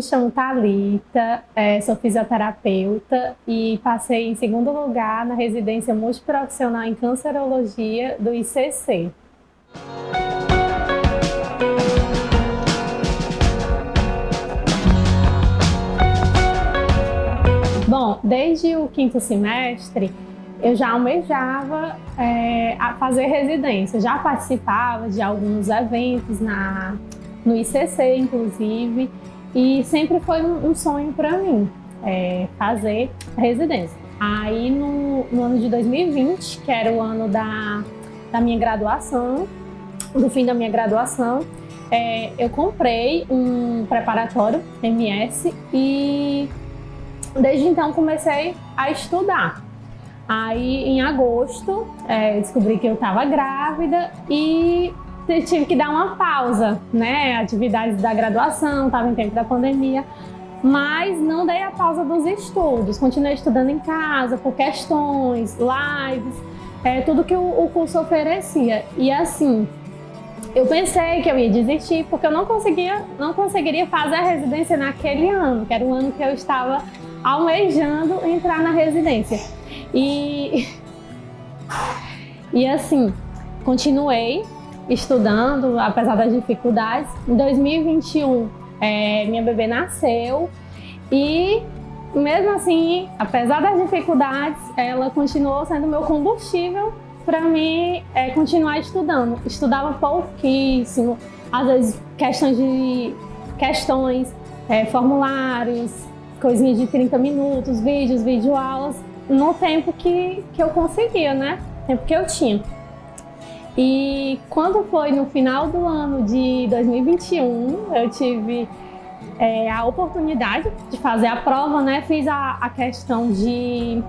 chamo Thalita, sou fisioterapeuta e passei em segundo lugar na residência multiprofissional em cancerologia do ICC. Bom, desde o quinto semestre eu já almejava a fazer residência, já participava de alguns eventos no ICC, inclusive, e sempre foi um sonho para mim fazer residência. Aí no ano de 2020, que era o ano da minha graduação, do fim da minha graduação, eu comprei um preparatório MS e desde então comecei a estudar. Aí em agosto descobri que eu estava grávida e tive que dar uma pausa, né? Atividades da graduação, estava em tempo da pandemia, mas não dei a pausa dos estudos. Continuei estudando em casa por questões, lives, tudo que o curso oferecia. E assim, eu pensei que eu ia desistir porque eu não conseguiria fazer a residência naquele ano, que era o ano que eu estava almejando entrar na residência. E assim, continuei estudando, apesar das dificuldades. Em 2021, minha bebê nasceu e, mesmo assim, apesar das dificuldades, ela continuou sendo meu combustível para mim continuar estudando. Estudava pouquíssimo, às vezes questões, formulários, coisinhas de 30 minutos, vídeos, videoaulas, no tempo que eu conseguia, né? Tempo que eu tinha. E quando foi no final do ano de 2021, eu tive a oportunidade de fazer a prova, né? Fiz a questão de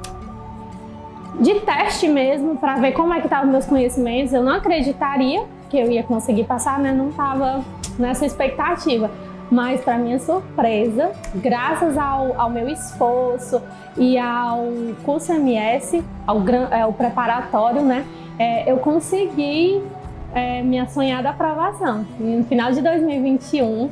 teste mesmo, para ver como é que estavam meus conhecimentos. Eu não acreditaria que eu ia conseguir passar, né? Não estava nessa expectativa. Mas, para minha surpresa, graças ao meu esforço e ao curso MS, ao preparatório, né? Eu consegui minha sonhada aprovação. No final de 2021,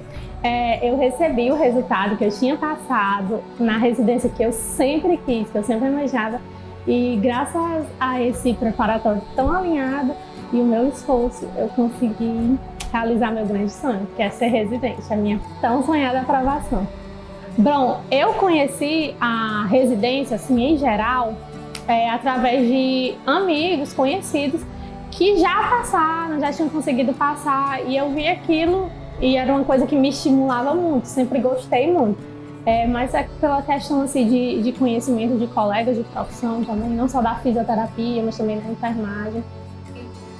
eu recebi o resultado que eu tinha passado na residência que eu sempre quis, que eu sempre almejava. E graças a esse preparatório tão alinhado e o meu esforço, eu consegui realizar meu grande sonho, que é ser residente, a minha tão sonhada aprovação. Bom, eu conheci a residência, assim, em geral, através de amigos, conhecidos, que já passaram, já tinham conseguido passar, e eu vi aquilo e era uma coisa que me estimulava muito, sempre gostei muito. Mas pela questão assim, de conhecimento de colegas de profissão também, não só da fisioterapia, mas também da enfermagem.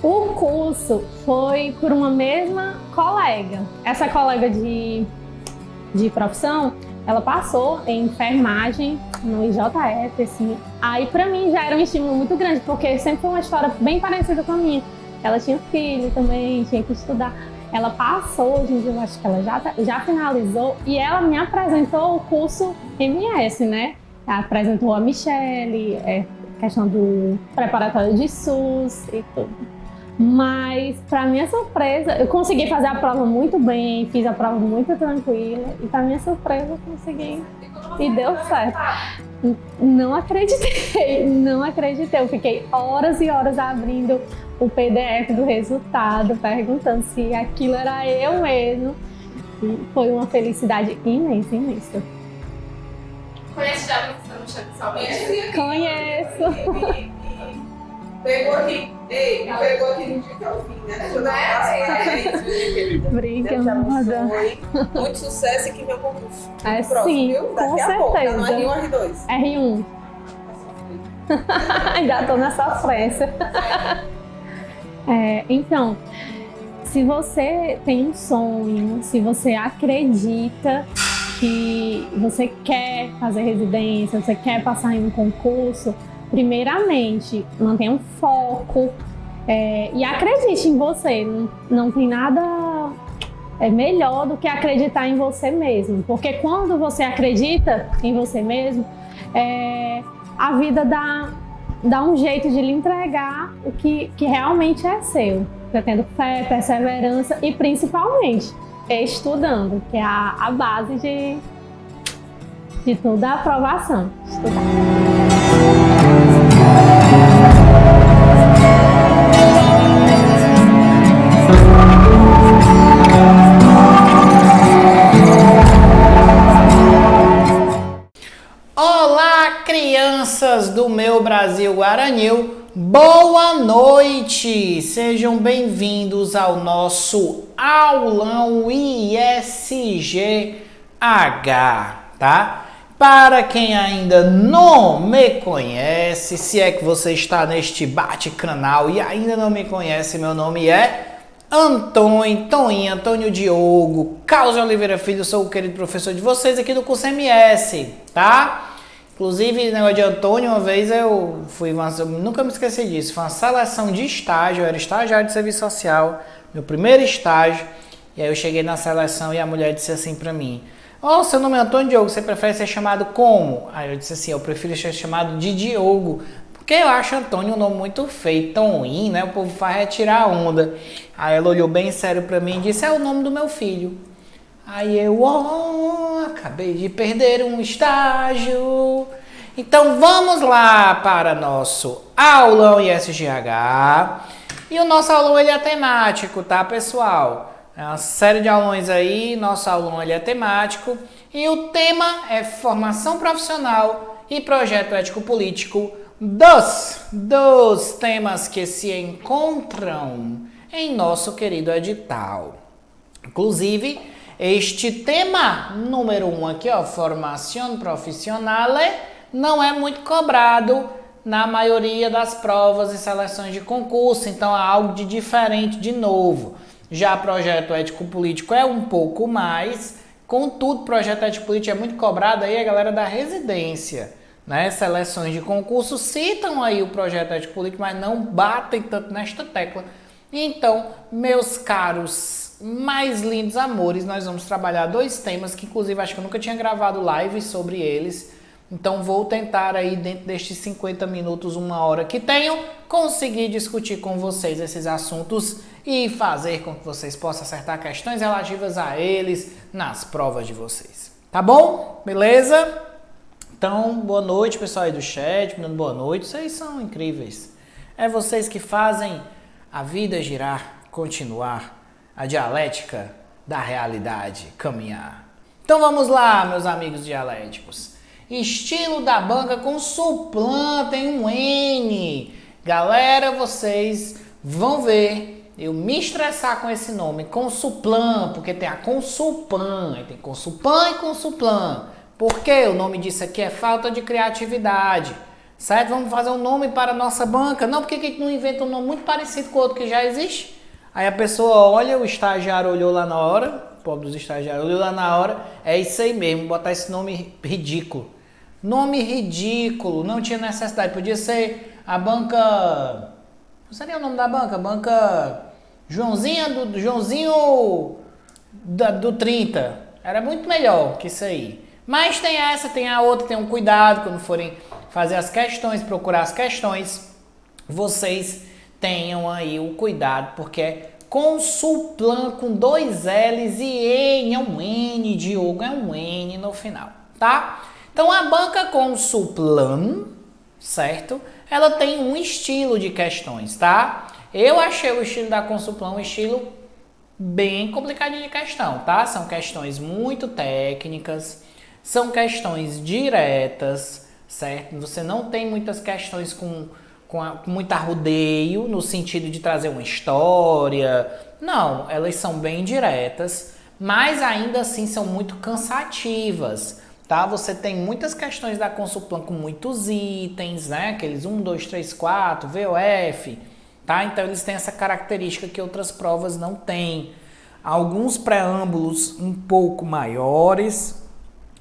O curso foi por uma mesma colega. Essa colega de profissão, ela passou em enfermagem no IJF, assim. Aí pra mim já era um estímulo muito grande, porque sempre foi uma história bem parecida com a minha. Ela tinha filho também, tinha que estudar. Ela passou, hoje em dia eu acho que ela já finalizou, e ela me apresentou o curso MS, né? Ela apresentou a Michele, questão do preparatório de SUS e tudo. Mas, para minha surpresa, eu consegui fazer a prova muito bem, fiz a prova muito tranquila, e para minha surpresa eu consegui e deu certo. Não acreditei, não acreditei. Eu fiquei horas e horas abrindo o PDF do resultado, perguntando se aquilo era eu mesmo. E foi uma felicidade imensa, imensa. Conhece já o Michele Salvete? Conheço. Pegou aqui no dia que eu vim, né? Deixa eu dar Obrigada. Muito sucesso e que vem o concurso. Sim, viu? com Daqui a pouco, tá certeza. no R1 ou R2? R1. Ainda estou nessa frente. Então, se você tem um sonho, se você acredita que você quer fazer residência, você quer passar em um concurso, primeiramente, mantenha um foco e acredite em você. Não tem nada melhor do que acreditar em você mesmo. Porque quando você acredita em você mesmo, a vida dá um jeito de lhe entregar o que realmente é seu. Você tendo fé, perseverança e principalmente estudando, que é a base de tudo a aprovação. Estudar. Olá, crianças do meu Brasil Guaranil, boa noite! Sejam bem-vindos ao nosso aulão ISGH, tá? Para quem ainda não me conhece, se é que você está neste bate-canal e ainda não me conhece, meu nome é Antônio Diogo Causa Oliveira Filho, sou o querido professor de vocês aqui do curso MS, tá? Inclusive, negócio de Antônio, uma vez eu nunca me esqueci disso, foi uma seleção de estágio, eu era estagiário de serviço social, meu primeiro estágio, e aí eu cheguei na seleção e a mulher disse assim pra mim, seu nome é Antônio Diogo, você prefere ser chamado como? Aí eu disse assim, eu prefiro ser chamado de Diogo, porque eu acho Antônio um nome muito feio, tão ruim, né? O povo faz tirar a onda. Aí ela olhou bem sério pra mim e disse, é o nome do meu filho. Aí eu, acabei de perder um estágio. Então vamos lá para nosso aulão ISGH. E o nosso aulão ele é temático, tá, pessoal? É uma série de aulões aí, nosso aulão ele é temático. E o tema é formação profissional e projeto ético-político dos temas que se encontram em nosso querido edital. Inclusive, este tema número 1 aqui, ó, formação profissional, não é muito cobrado na maioria das provas e seleções de concurso, então é algo de diferente de novo. Já projeto ético-político é um pouco mais, contudo, projeto ético-político é muito cobrado aí a galera da residência, né? Seleções de concurso citam aí o projeto ético-político, mas não batem tanto nesta tecla. Então, meus caros, mais lindos amores, nós vamos trabalhar dois temas que inclusive acho que eu nunca tinha gravado live sobre eles. Então vou tentar aí dentro destes 50 minutos, 1 hora que tenho, conseguir discutir com vocês esses assuntos e fazer com que vocês possam acertar questões relativas a eles nas provas de vocês. Tá bom? Beleza? Então, boa noite, pessoal aí do chat, dando boa noite, vocês são incríveis. É vocês que fazem a vida girar, continuar, a dialética da realidade caminhar. Então vamos lá, meus amigos dialéticos. Estilo da banca com Suplan, tem um N. Galera, vocês vão ver eu me estressar com esse nome, Consuplan, porque tem a Consulpan, tem Consulpan e Consuplan. Por quê? O nome disso aqui é falta de criatividade, certo? Vamos fazer um nome para a nossa banca. Não, porque a gente não inventa um nome muito parecido com o outro que já existe? Aí a pessoa olha, o estagiário olhou lá na hora, o pobre dos estagiários olhou lá na hora, é isso aí mesmo, botar esse nome ridículo. Nome ridículo, não tinha necessidade, podia ser a banca... Não seria o nome da banca? Banca Joãozinho do 30. Era muito melhor que isso aí. Mas tem essa, tem a outra, tenham cuidado quando forem fazer as questões, procurar as questões. Vocês tenham aí o cuidado, porque é Consuplan com 2 L's e N, é um N, Diogo, é um N no final, tá? Então a banca Consuplan, certo? Ela tem um estilo de questões, tá? Eu achei o estilo da Consuplan um estilo bem complicadinho de questão, tá? São questões muito técnicas, são questões diretas, certo? Você não tem muitas questões com muito arrudeio, no sentido de trazer uma história. Não, elas são bem diretas, mas ainda assim são muito cansativas, tá? Você tem muitas questões da Consuplan com muitos itens, né? Aqueles 1, 2, 3, 4, VOF, tá? Então eles têm essa característica que outras provas não têm. Alguns preâmbulos um pouco maiores,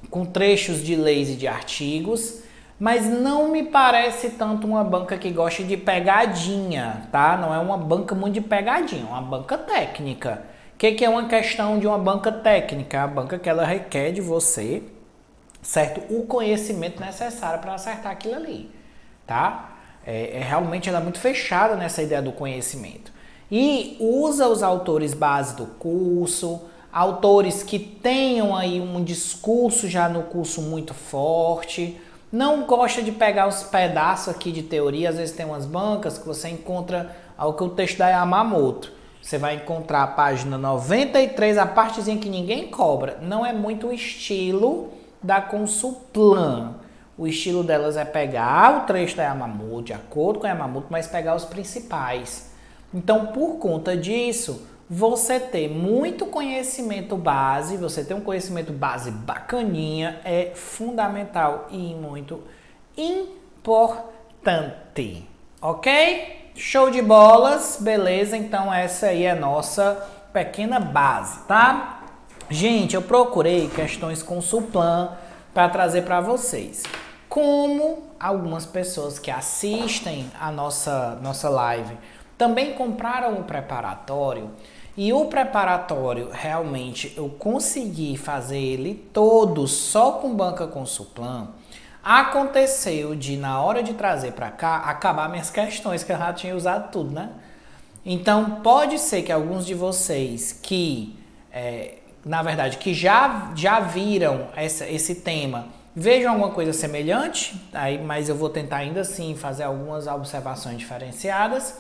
com trechos de leis e de artigos, mas não me parece tanto uma banca que gosta de pegadinha, tá? Não é uma banca muito de pegadinha, é uma banca técnica. O que é uma questão de uma banca técnica? A banca que ela requer de você, certo? O conhecimento necessário para acertar aquilo ali, tá? Realmente ela é muito fechada nessa ideia do conhecimento. E usa os autores base do curso, autores que tenham aí um discurso já no curso muito forte, não gosta de pegar os pedaços aqui de teoria, às vezes tem umas bancas que você encontra o texto da Yamamoto. Você vai encontrar a página 93, a partezinha que ninguém cobra. Não é muito o estilo da Consulplan. O estilo delas é pegar o trecho da Yamamoto, de acordo com a Yamamoto, mas pegar os principais. Então, por conta disso, você ter muito conhecimento base, você ter um conhecimento base bacaninha é fundamental e muito importante, ok? Show de bolas, beleza? Então essa aí é a nossa pequena base, tá? Gente, eu procurei questões Consulplan para trazer para vocês. Como algumas pessoas que assistem a nossa live também compraram o preparatório, e o preparatório realmente eu consegui fazer ele todo só com banca Consulplan. Aconteceu de, na hora de trazer para cá, acabar minhas questões, que eu já tinha usado tudo, né? Então, pode ser que alguns de vocês que, na verdade, que já viram esse tema, vejam alguma coisa semelhante, mas eu vou tentar ainda assim fazer algumas observações diferenciadas.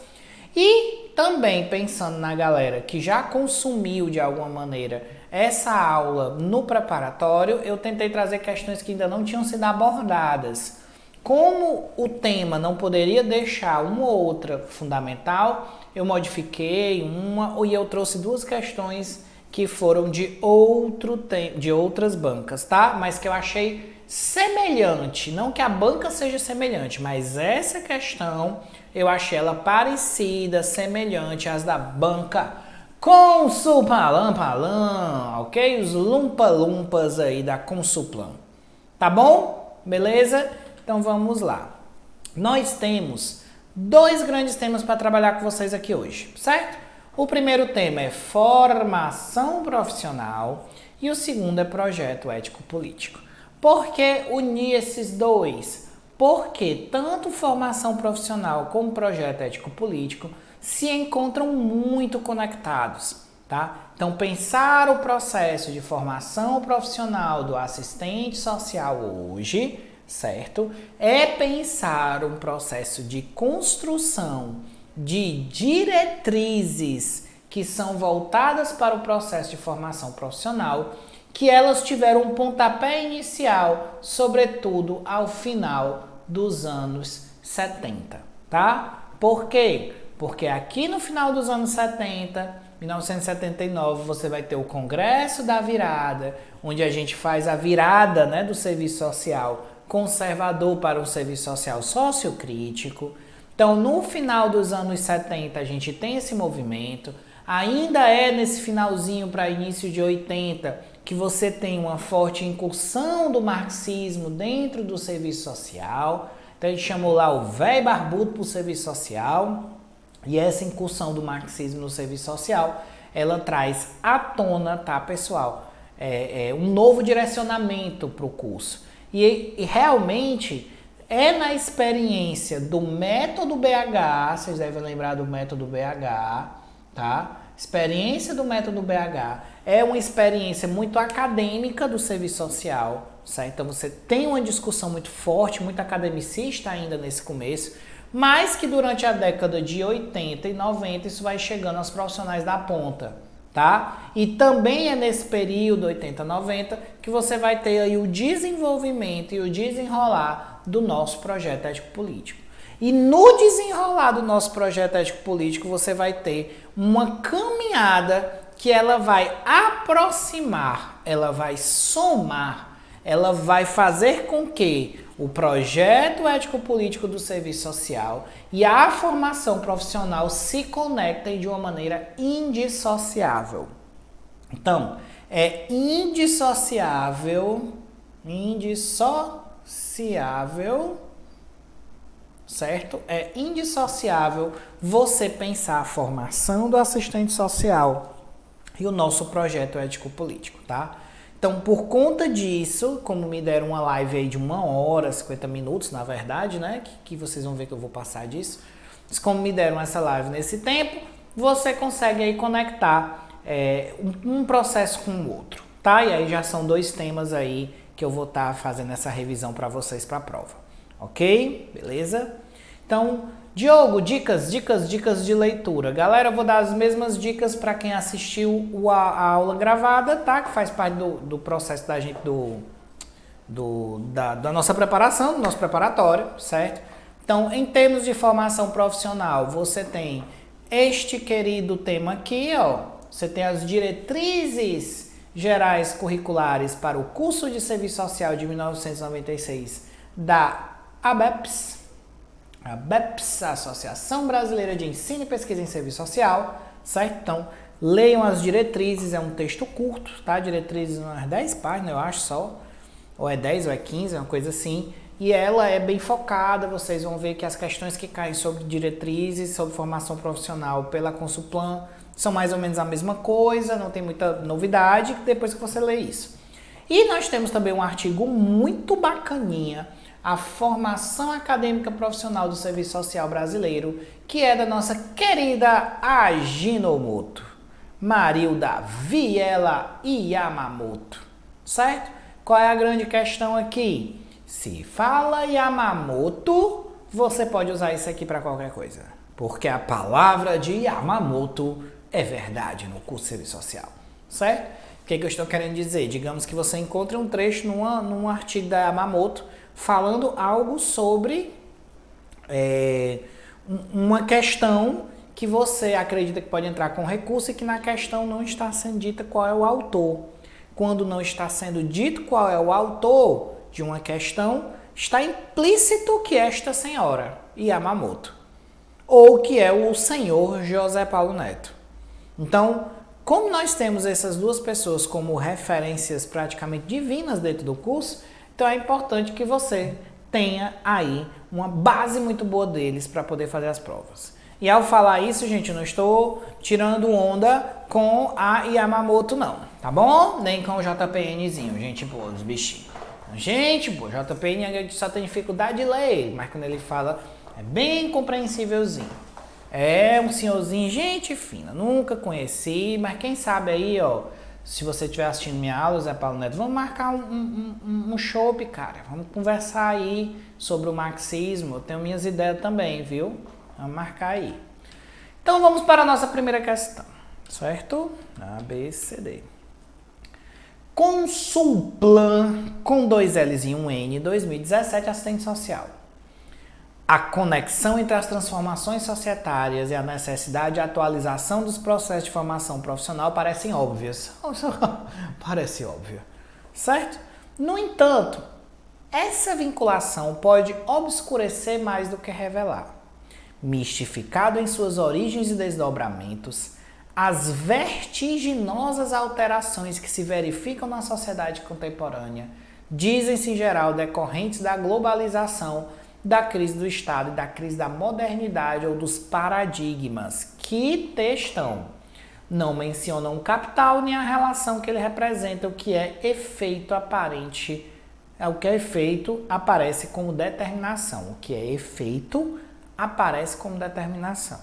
E também pensando na galera que já consumiu de alguma maneira essa aula no preparatório, eu tentei trazer questões que ainda não tinham sido abordadas. Como o tema não poderia deixar uma ou outra fundamental, eu modifiquei e eu trouxe duas questões que foram de outras bancas, tá? Mas que eu achei semelhante, não que a banca seja semelhante, mas essa questão eu achei ela parecida, semelhante às da banca Consulplan, ok? Os lumpa-lumpas aí da Consulplan, tá bom? Beleza? Então vamos lá. Nós temos dois grandes temas para trabalhar com vocês aqui hoje, certo? O primeiro tema é formação profissional e o segundo é projeto ético-político. Por que unir esses dois? Porque tanto formação profissional como projeto ético-político se encontram muito conectados, tá? Então, pensar o processo de formação profissional do assistente social hoje, certo? É pensar um processo de construção de diretrizes que são voltadas para o processo de formação profissional, que elas tiveram um pontapé inicial, sobretudo ao final dos anos 70, tá? Por quê? Porque aqui no final dos anos 70, 1979, você vai ter o Congresso da Virada, onde a gente faz a virada, né, do serviço social conservador para um serviço social sociocrítico. Então, no final dos anos 70, a gente tem esse movimento. Ainda é nesse finalzinho para início de 80 que você tem uma forte incursão do marxismo dentro do serviço social. Então, a gente chamou lá o velho barbudo para o serviço social. E essa incursão do marxismo no serviço social, ela traz à tona, tá, pessoal, um novo direcionamento para o curso. E realmente é na experiência do método BH, vocês devem lembrar do método BH, tá? Experiência do método BH é uma experiência muito acadêmica do serviço social, certo? Então você tem uma discussão muito forte, muito academicista ainda nesse começo, mas que durante a década de 80 e 90 isso vai chegando aos profissionais da ponta, tá? E também é nesse período 80, 90 que você vai ter aí o desenvolvimento e o desenrolar do nosso projeto ético-político. E no desenrolar do nosso projeto ético-político você vai ter uma caminhada que ela vai aproximar, ela vai somar, ela vai fazer com que o projeto ético-político do serviço social e a formação profissional se conectem de uma maneira indissociável. Então, é indissociável, certo? É indissociável você pensar a formação do assistente social e o nosso projeto ético-político, tá? Então, por conta disso, como me deram uma live aí de 1 hora, 50 minutos, na verdade, né? Que vocês vão ver que eu vou passar disso. Mas como me deram essa live nesse tempo, você consegue aí conectar um processo com o outro, tá? E aí já são 2 temas aí que eu vou estar fazendo essa revisão para vocês para a prova, ok? Beleza? Então, Diogo, dicas de leitura. Galera, eu vou dar as mesmas dicas para quem assistiu a aula gravada, tá? Que faz parte do processo da gente, da nossa preparação, do nosso preparatório, certo? Então, em termos de formação profissional, você tem este querido tema aqui, ó. Você tem as diretrizes gerais curriculares para o curso de Serviço Social de 1996 da ABEPS. ABEPS, Associação Brasileira de Ensino e Pesquisa em Serviço Social, certo? Então, leiam as diretrizes, é um texto curto, tá? Diretrizes umas 10 páginas, eu acho só, ou é 10 ou é 15, uma coisa assim. E ela é bem focada, vocês vão ver que as questões que caem sobre diretrizes, sobre formação profissional pela Consulplan, são mais ou menos a mesma coisa, não tem muita novidade depois que você lê isso. E nós temos também um artigo muito bacaninha, a formação acadêmica profissional do Serviço Social Brasileiro, que é da nossa querida Ajinomoto, Marilda Viela Yamamoto, certo? Qual é a grande questão aqui? Se fala Yamamoto, você pode usar isso aqui para qualquer coisa, porque a palavra de Yamamoto é verdade no curso de Serviço Social, certo? O que eu estou querendo dizer? Digamos que você encontre um trecho num artigo da Yamamoto falando algo sobre uma questão que você acredita que pode entrar com recurso e que na questão não está sendo dita qual é o autor. Quando não está sendo dito qual é o autor de uma questão, está implícito que esta senhora, Yamamoto, ou que é o senhor José Paulo Neto. Então, como nós temos essas duas pessoas como referências praticamente divinas dentro do curso, então é importante que você tenha aí uma base muito boa deles para poder fazer as provas. E ao falar isso, gente, eu não estou tirando onda com a Yamamoto não, tá bom? Nem com o JPNzinho, gente boa, os bichinhos. Gente boa, JPN a gente só tem dificuldade de ler ele, mas quando ele fala é bem compreensívelzinho. É um senhorzinho, gente fina, nunca conheci, mas quem sabe aí, ó, se você estiver assistindo minha aula, Zé Paulo Neto, vamos marcar um chopp, cara. Vamos conversar aí sobre o marxismo. Eu tenho minhas ideias também, viu? Vamos marcar aí. Então vamos para a nossa primeira questão, certo? A, B, C, D. Consulplan, com 2 L's e 1 N, 2017, assistente social. A conexão entre as transformações societárias e a necessidade de atualização dos processos de formação profissional parecem óbvias. Parece óbvio, certo? No entanto, essa vinculação pode obscurecer mais do que revelar. Mistificado em suas origens e desdobramentos, as vertiginosas alterações que se verificam na sociedade contemporânea dizem-se em geral decorrentes da globalização, da crise do Estado e da crise da modernidade ou dos paradigmas. Que textão! Não mencionam o capital nem a relação que ele representa, o que é efeito aparente, o que é efeito aparece como determinação, o que é efeito aparece como determinação.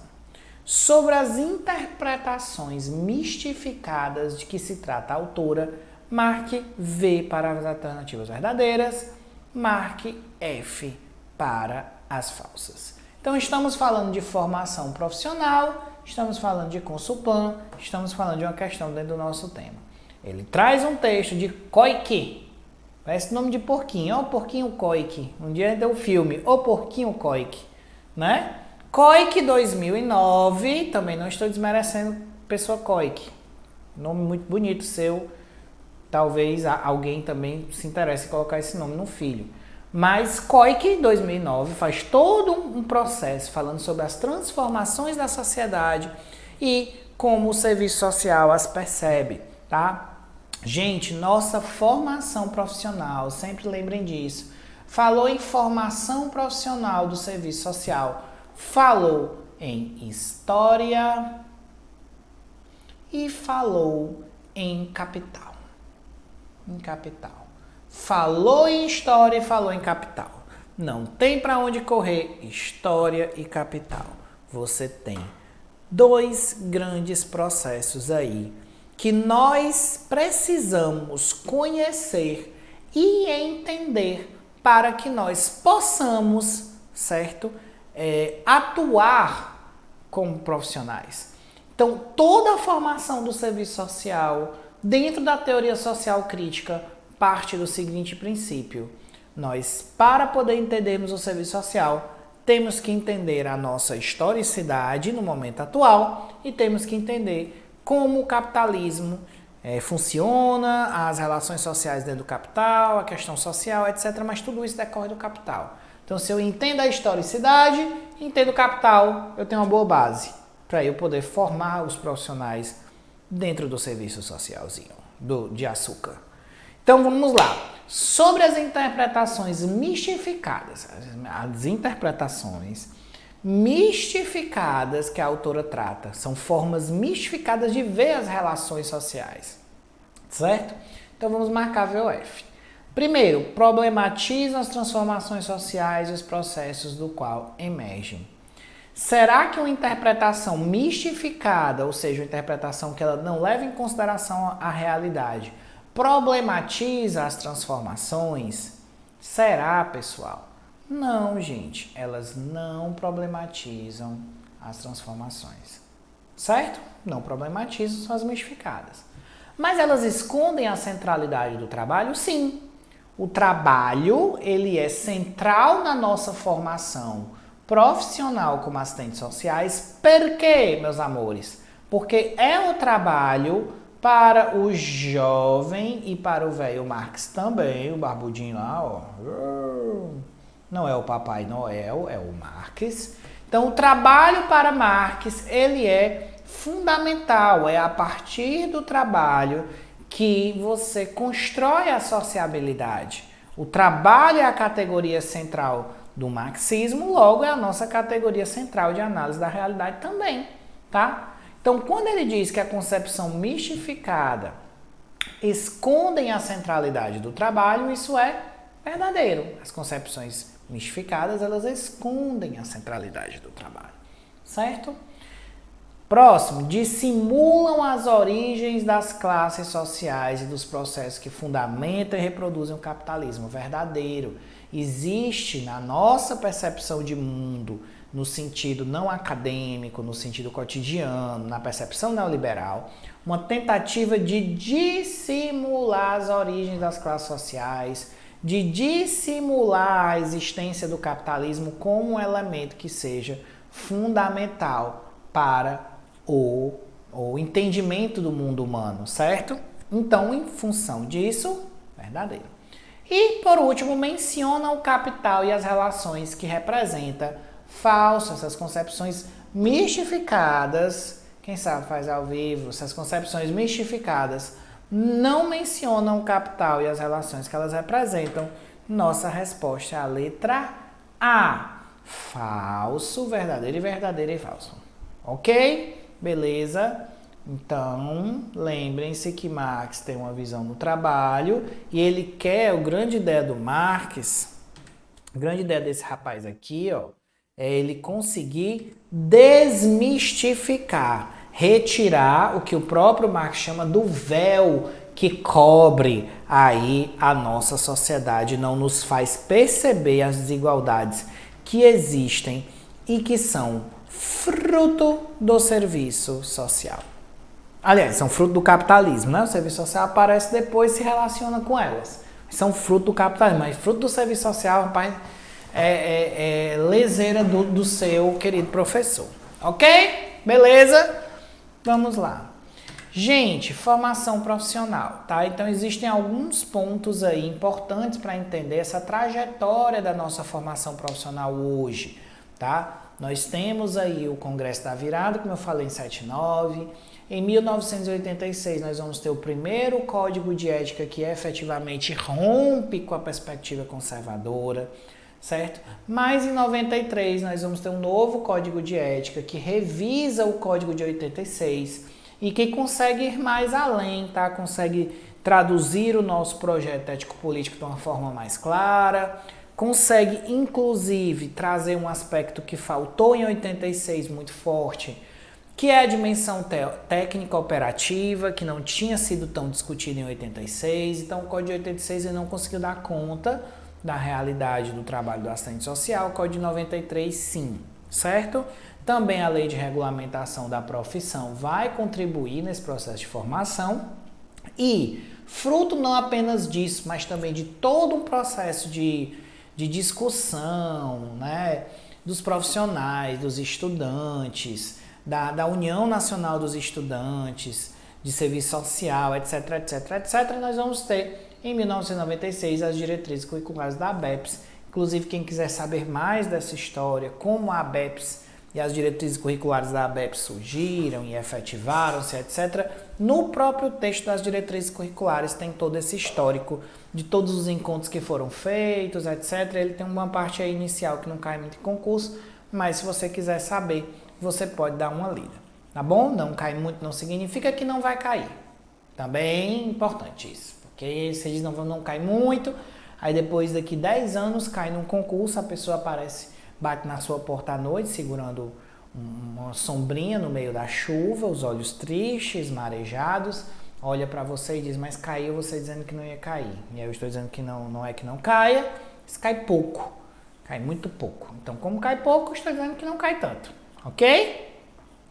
Sobre as interpretações mistificadas de que se trata a autora, marque V para as alternativas verdadeiras, marque F para as falsas. Então estamos falando de formação profissional, estamos falando de Consulplan, estamos falando de uma questão dentro do nosso tema. Ele traz um texto de Koike, parece nome de porquinho, ó, porquinho Koike. Um dia deu o filme, O Porquinho Koike, né? Koike 2009, também não estou desmerecendo pessoa Koike. Nome muito bonito seu, talvez alguém também se interesse em colocar esse nome no filho. Mas Koike 2009 faz todo um processo falando sobre as transformações da sociedade e como o serviço social as percebe, tá? Gente, nossa formação profissional, sempre lembrem disso, falou em formação profissional do serviço social, falou em história e falou em capital. Em capital. Falou em história e falou em capital. Não tem para onde correr, história e capital. Você tem 2 grandes processos aí que nós precisamos conhecer e entender para que nós possamos, certo, atuar como profissionais. Então, toda a formação do serviço social, dentro da teoria social crítica, parte do seguinte princípio. Nós, para poder entendermos o serviço social, temos que entender a nossa historicidade no momento atual e temos que entender como o capitalismo funciona, as relações sociais dentro do capital, a questão social, etc. Mas tudo isso decorre do capital. Então, se eu entendo a historicidade, entendo o capital, eu tenho uma boa base para eu poder formar os profissionais dentro do serviço socialzinho, de açúcar. Então, vamos lá. Sobre as interpretações mistificadas, as interpretações mistificadas que a autora trata, são formas mistificadas de ver as relações sociais, certo? Então vamos marcar VOF. Primeiro, problematizam as transformações sociais e os processos do qual emergem. Será que uma interpretação mistificada, ou seja, uma interpretação que ela não leva em consideração a realidade, problematiza as transformações? Será, pessoal? Não, gente, elas não problematizam as transformações, certo? Não problematizam, são as mistificadas. Mas elas escondem a centralidade do trabalho? Sim. O trabalho, ele é central na nossa formação profissional como assistentes sociais. Por quê, meus amores? Porque é o trabalho para o jovem e para o velho Marx também, o barbudinho lá, ó. Não é o Papai Noel, é o Marx. Então, o trabalho para Marx, ele é fundamental. É a partir do trabalho que você constrói a sociabilidade. O trabalho é a categoria central do marxismo, logo é a nossa categoria central de análise da realidade também, tá? Então, quando ele diz que a concepção mistificada escondem a centralidade do trabalho, isso é verdadeiro. As concepções mistificadas, elas escondem a centralidade do trabalho, certo? Próximo, dissimulam as origens das classes sociais e dos processos que fundamentam e reproduzem o capitalismo. Verdadeiro. Existe na nossa percepção de mundo, no sentido não acadêmico, no sentido cotidiano, na percepção neoliberal, uma tentativa de dissimular as origens das classes sociais, de dissimular a existência do capitalismo como um elemento que seja fundamental para o entendimento do mundo humano, certo? Então, em função disso, verdadeiro. E, por último, menciona o capital e as relações que representa falso, essas concepções mistificadas. Quem sabe faz ao vivo, essas concepções mistificadas não mencionam o capital e as relações que elas representam. Nossa resposta é a letra A. Falso, verdadeiro e falso. Ok? Beleza? Então, lembrem-se que Marx tem uma visão do trabalho e ele quer, a grande ideia do Marx, a grande ideia desse rapaz aqui, ó, é ele conseguir desmistificar, retirar o que o próprio Marx chama do véu que cobre aí a nossa sociedade, não nos faz perceber as desigualdades que existem e que são fruto do serviço social. Aliás, são fruto do capitalismo, né? O serviço social aparece depois e se relaciona com elas. São fruto do capitalismo, mas fruto do serviço social, rapaz, é leseira do seu querido professor. Ok? Beleza? Vamos lá. Gente, formação profissional, tá? Então, existem alguns pontos aí importantes para entender essa trajetória da nossa formação profissional hoje, tá? Nós temos aí o Congresso da Virada, como eu falei, em 79. Em 1986, nós vamos ter o primeiro Código de Ética que efetivamente rompe com a perspectiva conservadora, certo? Mas em 93, nós vamos ter um novo Código de Ética que revisa o Código de 86 e que consegue ir mais além, tá? Consegue traduzir o nosso projeto ético-político de uma forma mais clara, consegue, inclusive, trazer um aspecto que faltou em 86 muito forte, que é a dimensão técnica operativa, que não tinha sido tão discutida em 86, então o Código de 86 ele não conseguiu dar conta da realidade do trabalho do assistente social, o Código de 93 sim, certo? Também a Lei de Regulamentação da Profissão vai contribuir nesse processo de formação e, fruto não apenas disso, mas também de todo um processo de discussão, né, dos profissionais, dos estudantes, da União Nacional dos Estudantes, de Serviço Social, etc, etc, etc, nós vamos ter, em 1996, as diretrizes curriculares da ABEPS. Inclusive, quem quiser saber mais dessa história, como a ABEPS e as diretrizes curriculares da ABEPS surgiram e efetivaram-se, etc., no próprio texto das diretrizes curriculares tem todo esse histórico de todos os encontros que foram feitos, etc. Ele tem uma parte aí inicial que não cai muito em concurso, mas se você quiser saber, você pode dar uma lida, tá bom? Não cai muito não significa que não vai cair. Também é importante isso, porque você diz não cai muito, aí depois daqui 10 anos cai num concurso, a pessoa aparece, bate na sua porta à noite segurando uma sombrinha no meio da chuva, os olhos tristes, marejados, olha para você e diz, mas caiu, você dizendo que não ia cair. E aí eu estou dizendo que não é que não caia, mas cai pouco, cai muito pouco. Então como cai pouco, eu estou dizendo que não cai tanto. Ok?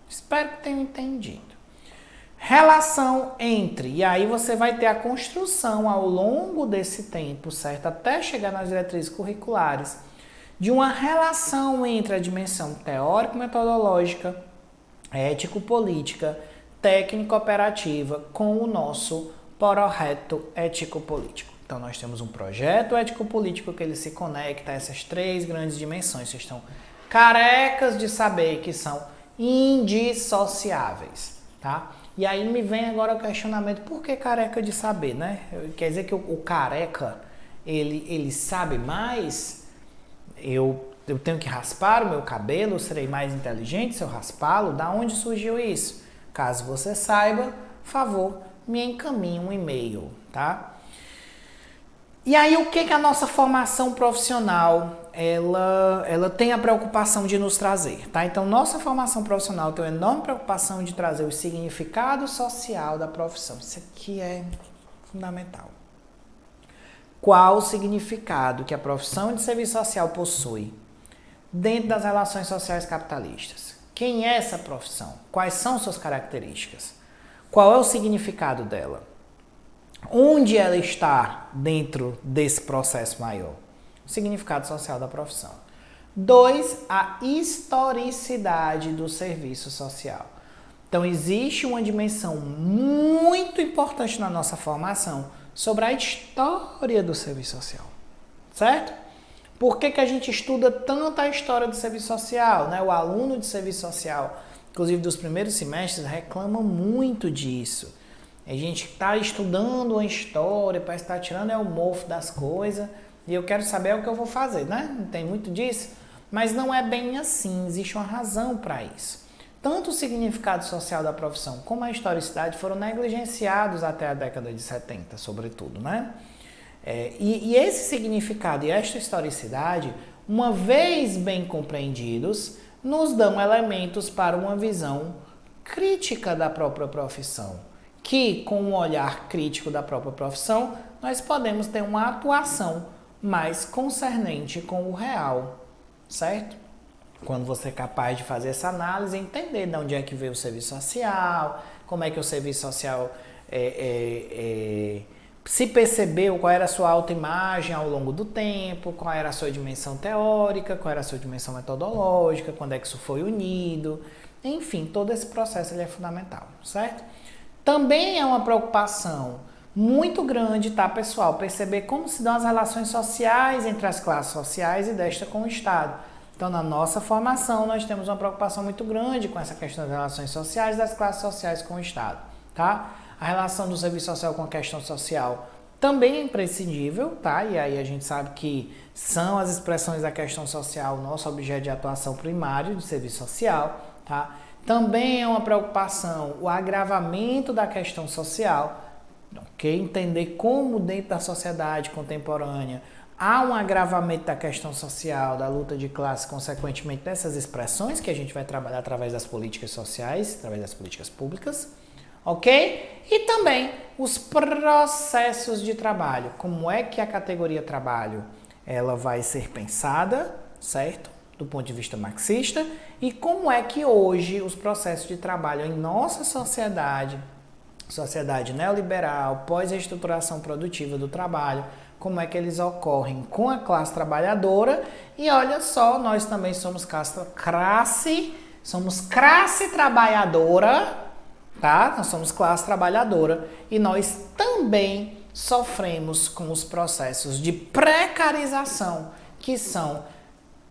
Espero que tenham entendido. Relação entre, e aí você vai ter a construção ao longo desse tempo, certo? Até chegar nas diretrizes curriculares, de uma relação entre a dimensão teórico-metodológica, ético-política, técnico-operativa, com o nosso projeto ético-político. Então nós temos um projeto ético-político que ele se conecta a essas três grandes dimensões. Vocês estão carecas de saber que são indissociáveis, tá? E aí me vem agora o questionamento, por que careca de saber, né? Quer dizer que o careca, ele sabe mais? Eu tenho que raspar o meu cabelo, serei mais inteligente se eu raspá-lo? Da onde surgiu isso? Caso você saiba, por favor, me encaminhe um e-mail, tá? E aí, o que a nossa formação profissional, ela tem a preocupação de nos trazer, tá? Então, nossa formação profissional tem uma enorme preocupação de trazer o significado social da profissão. Isso aqui é fundamental. Qual o significado que a profissão de serviço social possui dentro das relações sociais capitalistas? Quem é essa profissão? Quais são suas características? Qual é o significado dela? Onde ela está dentro desse processo maior? O significado social da profissão. 2, a historicidade do serviço social. Então, existe uma dimensão muito importante na nossa formação sobre a história do serviço social, certo? Por que a gente estuda tanto a história do serviço social, né? O aluno de serviço social, inclusive dos primeiros semestres, reclama muito disso. A gente está estudando uma história, parece que está tirando o mofo das coisas, e eu quero saber o que eu vou fazer, né? Não tem muito disso, mas não é bem assim, existe uma razão para isso. Tanto o significado social da profissão como a historicidade foram negligenciados até a década de 70, sobretudo, né? E esse significado e esta historicidade, uma vez bem compreendidos, nos dão elementos para uma visão crítica da própria profissão. Que, com um olhar crítico da própria profissão, nós podemos ter uma atuação mais concernente com o real, certo? Quando você é capaz de fazer essa análise, entender de onde é que veio o serviço social, como é que o serviço social se percebeu, qual era a sua autoimagem ao longo do tempo, qual era a sua dimensão teórica, qual era a sua dimensão metodológica, quando é que isso foi unido, enfim, todo esse processo ele é fundamental, certo? Também é uma preocupação muito grande, tá, pessoal? Perceber como se dão as relações sociais entre as classes sociais e desta com o Estado. Então, na nossa formação, nós temos uma preocupação muito grande com essa questão das relações sociais das classes sociais com o Estado, tá? A relação do serviço social com a questão social também é imprescindível, tá? E aí a gente sabe que são as expressões da questão social o nosso objeto de atuação primário do serviço social, tá? Também é uma preocupação o agravamento da questão social, ok? Entender como dentro da sociedade contemporânea há um agravamento da questão social, da luta de classe, consequentemente dessas expressões que a gente vai trabalhar através das políticas sociais, através das políticas públicas, ok? E também os processos de trabalho, como é que a categoria trabalho ela vai ser pensada, certo? Do ponto de vista marxista, e como é que hoje os processos de trabalho em nossa sociedade neoliberal, pós-reestruturação produtiva do trabalho, como é que eles ocorrem com a classe trabalhadora. E olha só, nós também somos classe trabalhadora, tá? Nós somos classe trabalhadora e nós também sofremos com os processos de precarização que são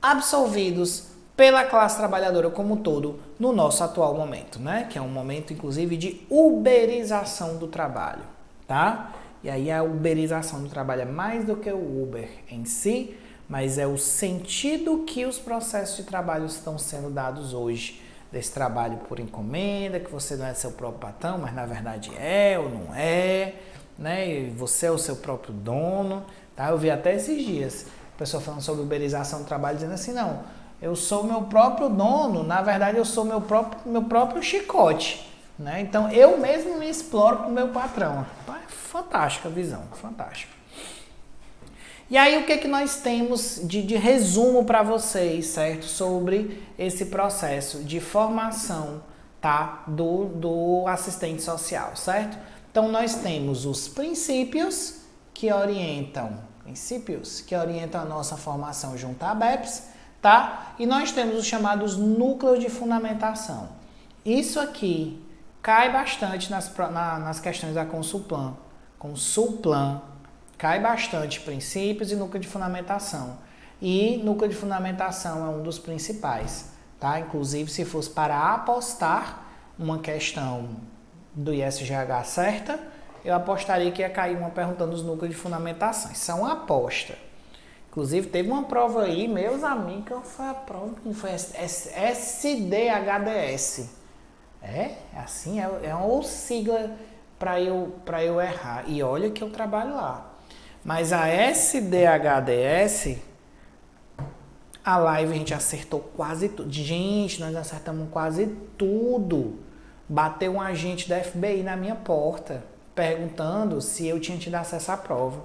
absolvidos pela classe trabalhadora como um todo no nosso atual momento, né? Que é um momento, inclusive, de uberização do trabalho, tá? E aí a uberização do trabalho é mais do que o Uber em si, mas é o sentido que os processos de trabalho estão sendo dados hoje. Desse trabalho por encomenda, que você não é seu próprio patrão, mas na verdade é ou não é, né? E você é o seu próprio dono, tá? Eu vi até esses dias a pessoa falando sobre uberização do trabalho, dizendo assim, não, eu sou meu próprio dono, na verdade eu sou meu próprio chicote, né? Então eu mesmo me exploro para o meu patrão. Fantástica a visão, fantástica. E aí o que nós temos de resumo para vocês, certo? Sobre esse processo de formação, tá? Do assistente social, certo? Então nós temos os princípios que orientam a nossa formação junto à BEPS, tá? E nós temos os chamados núcleos de fundamentação. Isso aqui cai bastante nas questões da Consulplan. Cai bastante princípios e núcleo de fundamentação. E núcleo de fundamentação é um dos principais, tá? Inclusive, se fosse para apostar uma questão do ISGH certa, eu apostaria que ia cair uma perguntando os núcleos de fundamentação. Isso é uma aposta. Inclusive, teve uma prova aí, meus amigos, que foi a prova que foi SDHDS. É uma sigla para eu errar. E olha que eu trabalho lá. Mas a SDHDS, a live a gente acertou quase tudo. Gente, nós acertamos quase tudo. Bateu um agente da FBI na minha porta, perguntando se eu tinha tido acesso à prova.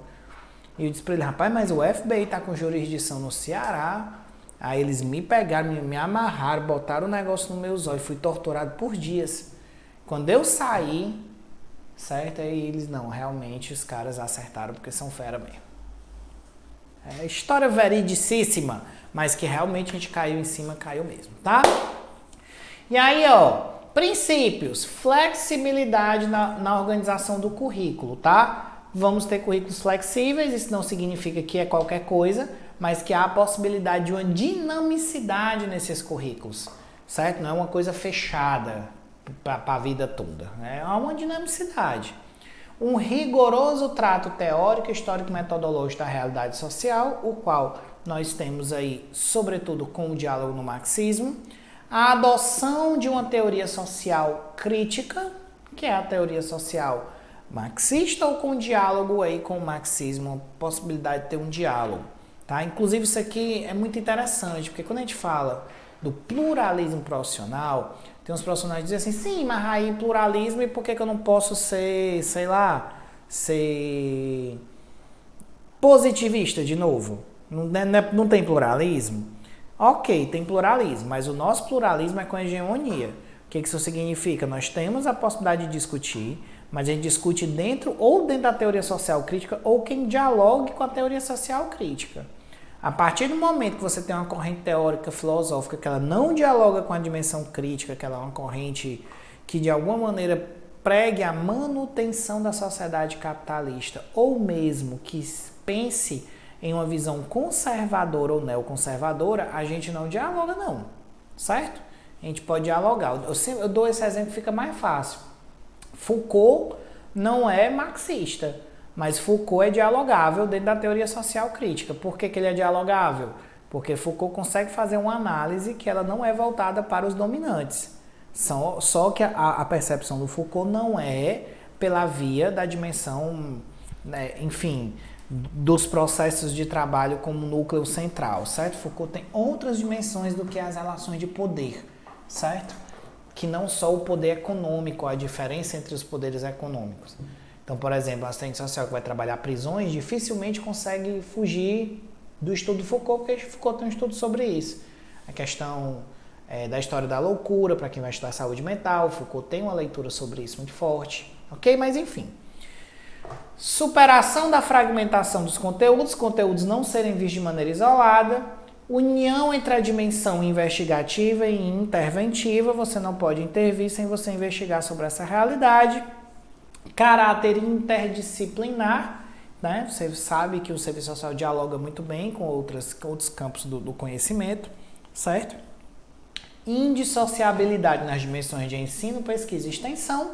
E eu disse para ele, rapaz, mas o FBI está com jurisdição no Ceará. Aí eles me pegaram, me amarraram, botaram o negócio no meu zóio. Fui torturado por dias. Quando eu saí, certo? Aí eles, não, realmente os caras acertaram porque são fera mesmo. É história veridicíssima, mas que realmente a gente caiu em cima, caiu mesmo, tá? E aí, ó, princípios, flexibilidade na organização do currículo, tá? Vamos ter currículos flexíveis, isso não significa que é qualquer coisa, mas que há a possibilidade de uma dinamicidade nesses currículos, certo? Não é uma coisa fechada para a vida toda, né? Há uma dinamicidade. Um rigoroso trato teórico, histórico e metodológico da realidade social, o qual nós temos aí, sobretudo, com o diálogo no marxismo. A adoção de uma teoria social crítica, que é a teoria social marxista, ou com diálogo aí com o marxismo, a possibilidade de ter um diálogo, tá? Inclusive isso aqui é muito interessante, porque quando a gente fala do pluralismo profissional, tem uns profissionais que dizem assim, sim, mas aí pluralismo, e por que eu não posso ser, sei lá, ser positivista de novo? Não tem pluralismo? Ok, tem pluralismo, mas o nosso pluralismo é com hegemonia. O que isso significa? Nós temos a possibilidade de discutir, mas a gente discute dentro da teoria social crítica ou quem dialogue com a teoria social crítica. A partir do momento que você tem uma corrente teórica filosófica que ela não dialoga com a dimensão crítica, que ela é uma corrente que de alguma maneira pregue a manutenção da sociedade capitalista, ou mesmo que pense em uma visão conservadora ou neoconservadora, a gente não dialoga não, certo? A gente pode dialogar. Eu dou esse exemplo que fica mais fácil. Foucault não é marxista, mas Foucault é dialogável dentro da teoria social crítica. Por que ele é dialogável? Porque Foucault consegue fazer uma análise que ela não é voltada para os dominantes. Só que a percepção do Foucault não é pela via da dimensão, né, enfim, dos processos de trabalho como núcleo central, certo? Foucault tem outras dimensões do que as relações de poder, certo? Que não só o poder econômico, a diferença entre os poderes econômicos. Então, por exemplo, a assistente social que vai trabalhar prisões dificilmente consegue fugir do estudo Foucault, porque Foucault tem um estudo sobre isso. A questão da história da loucura, para quem vai estudar saúde mental, Foucault tem uma leitura sobre isso muito forte, ok? Mas enfim. Superação da fragmentação dos conteúdos não serem vistos de maneira isolada, união entre a dimensão investigativa e interventiva, você não pode intervir sem você investigar sobre essa realidade, caráter interdisciplinar, né? Você sabe que o serviço social dialoga muito bem com outros campos do conhecimento, certo? Indissociabilidade nas dimensões de ensino, pesquisa e extensão,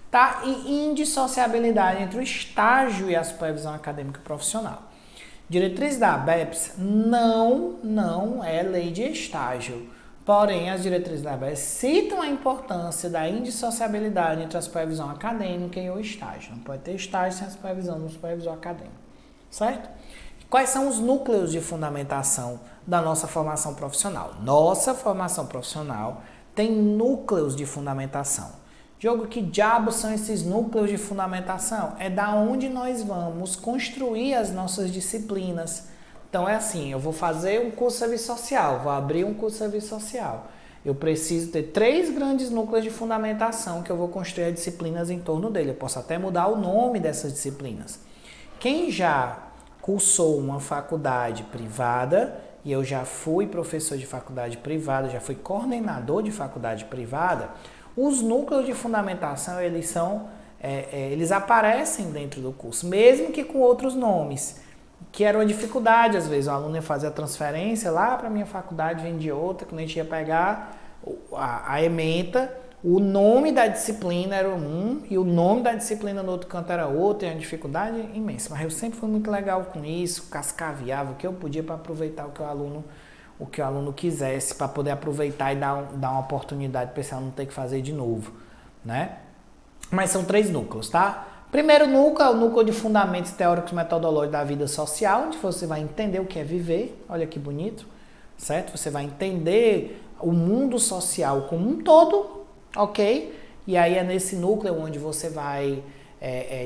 tá? E indissociabilidade entre o estágio e a supervisão acadêmica e profissional. Diretriz da ABEPS não é lei de estágio, porém as diretrizes da ABEPS citam a importância da indissociabilidade entre a supervisão acadêmica e o estágio. Não pode ter estágio sem a supervisão do supervisor acadêmico, certo? Quais são os núcleos de fundamentação da nossa formação profissional? Nossa formação profissional tem núcleos de fundamentação. Diogo, que diabos são esses núcleos de fundamentação? É da onde nós vamos construir as nossas disciplinas. Então é assim, eu vou fazer um curso de serviço social, vou abrir um curso de serviço social. Eu preciso ter 3 grandes núcleos de fundamentação que eu vou construir as disciplinas em torno dele. Eu posso até mudar o nome dessas disciplinas. Quem já cursou uma faculdade privada, e eu já fui professor de faculdade privada, já fui coordenador de faculdade privada, os núcleos de fundamentação, eles aparecem dentro do curso, mesmo que com outros nomes, que era uma dificuldade, às vezes, o aluno ia fazer a transferência lá para a minha faculdade, vem de outra, quando a gente ia pegar a ementa, o nome da disciplina era um e o nome da disciplina no outro canto era outro, e uma dificuldade imensa. Mas eu sempre fui muito legal com isso, cascaviava o que eu podia para aproveitar o que o aluno quisesse, para poder aproveitar e dar uma oportunidade para esse aluno não ter que fazer de novo, né? Mas são 3 núcleos, tá? Primeiro núcleo é o núcleo de fundamentos teóricos metodológicos da vida social, onde você vai entender o que é viver, olha que bonito, certo? Você vai entender o mundo social como um todo, ok? E aí é nesse núcleo onde você vai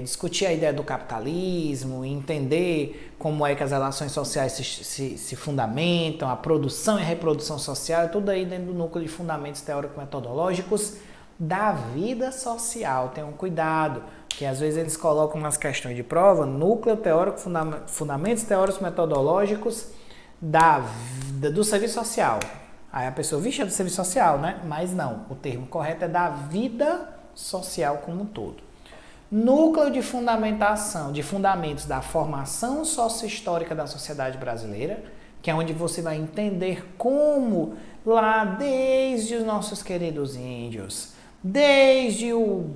discutir a ideia do capitalismo, entender como é que as relações sociais se fundamentam, a produção e a reprodução social, tudo aí dentro do núcleo de fundamentos teórico-metodológicos da vida social. Tenham cuidado, que às vezes eles colocam nas questões de prova, núcleo teórico, fundamentos teóricos metodológicos do serviço social. Aí a pessoa, vixe, é do serviço social, né? Mas não, o termo correto é da vida social como um todo. Núcleo de fundamentação, de fundamentos da formação sócio-histórica da sociedade brasileira, que é onde você vai entender como lá desde os nossos queridos índios, desde o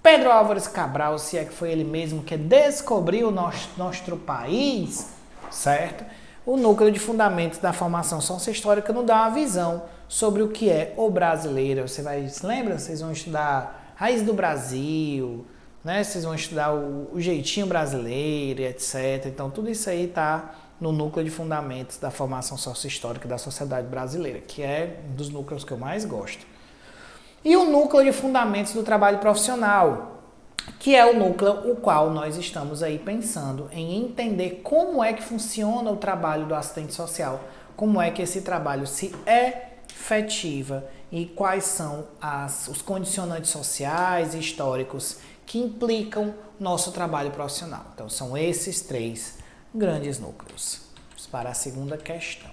Pedro Álvares Cabral, se é que foi ele mesmo que descobriu o nosso país, certo? O núcleo de fundamentos da formação sócio-histórica nos dá uma visão sobre o que é o brasileiro. Se lembra? Vocês vão estudar raiz do Brasil, né? Vocês vão estudar o jeitinho brasileiro, etc. Então, tudo isso aí está no núcleo de fundamentos da formação sócio-histórica da sociedade brasileira, que é um dos núcleos que eu mais gosto. E o núcleo de fundamentos do trabalho profissional, que é o núcleo o qual nós estamos aí pensando em entender como é que funciona o trabalho do assistente social, como é que esse trabalho se efetiva e quais são os condicionantes sociais e históricos que implicam nosso trabalho profissional. Então, são esses 3 grandes núcleos. Vamos para a segunda questão.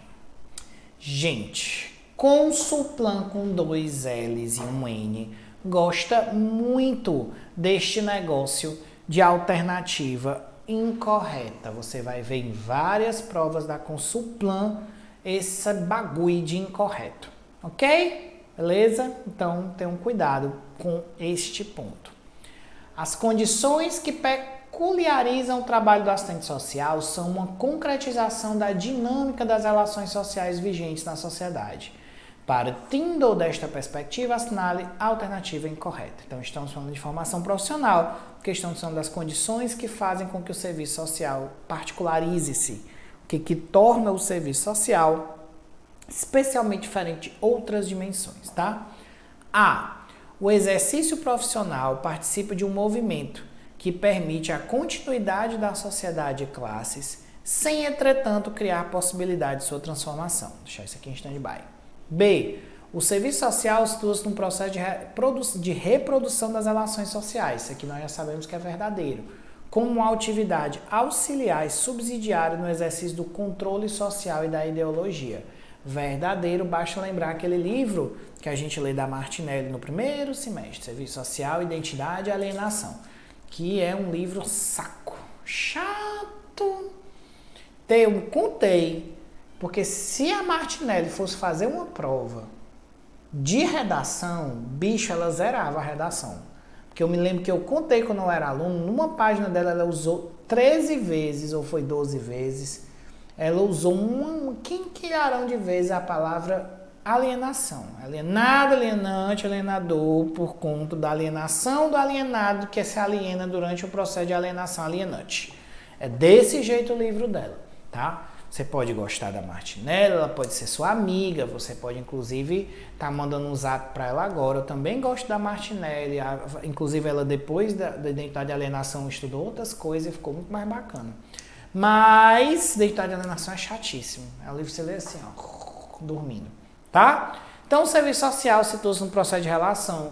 Gente, Consulplan com 2 L's e 1 N gosta muito deste negócio de alternativa incorreta. Você vai ver em várias provas da Consulplan esse bagulho de incorreto, ok? Beleza? Então, tenham cuidado com este ponto. As condições que peculiarizam o trabalho do assistente social são uma concretização da dinâmica das relações sociais vigentes na sociedade. Partindo desta perspectiva, assinale a alternativa incorreta. Então, estamos falando de formação profissional, porque estamos falando das condições que fazem com que o serviço social particularize-se, o que torna o serviço social especialmente diferente de outras dimensões, tá? A. O exercício profissional participa de um movimento que permite a continuidade da sociedade e classes, sem, entretanto, criar possibilidade de sua transformação. Vou deixar isso aqui em stand-by. B. O serviço social situa-se num processo de reprodução das relações sociais. Isso aqui nós já sabemos que é verdadeiro. Como uma atividade auxiliar e subsidiária no exercício do controle social e da ideologia. Verdadeiro, basta lembrar aquele livro que a gente lê da Martinelli no primeiro semestre, Serviço Social, Identidade e Alienação, que é um livro saco, chato. Eu contei, porque se a Martinelli fosse fazer uma prova de redação, bicho, ela zerava a redação. Porque eu me lembro que eu contei quando eu era aluno, numa página dela ela usou 13 vezes, ou foi 12 vezes, ela usou um quinquilharão de vezes a palavra alienação. Alienado, alienante, alienador, por conta da alienação do alienado que se aliena durante o processo de alienação alienante. É desse jeito o livro dela, tá? Você pode gostar da Martinelli, ela pode ser sua amiga, você pode inclusive estar mandando um zap para ela agora. Eu também gosto da Martinelli, inclusive ela depois da Identidade e Alienação estudou outras coisas e ficou muito mais bacana. Mas Identidade e Alienação é chatíssimo, é um livro que você lê assim, ó, dormindo, tá? Então o serviço social situa-se no processo de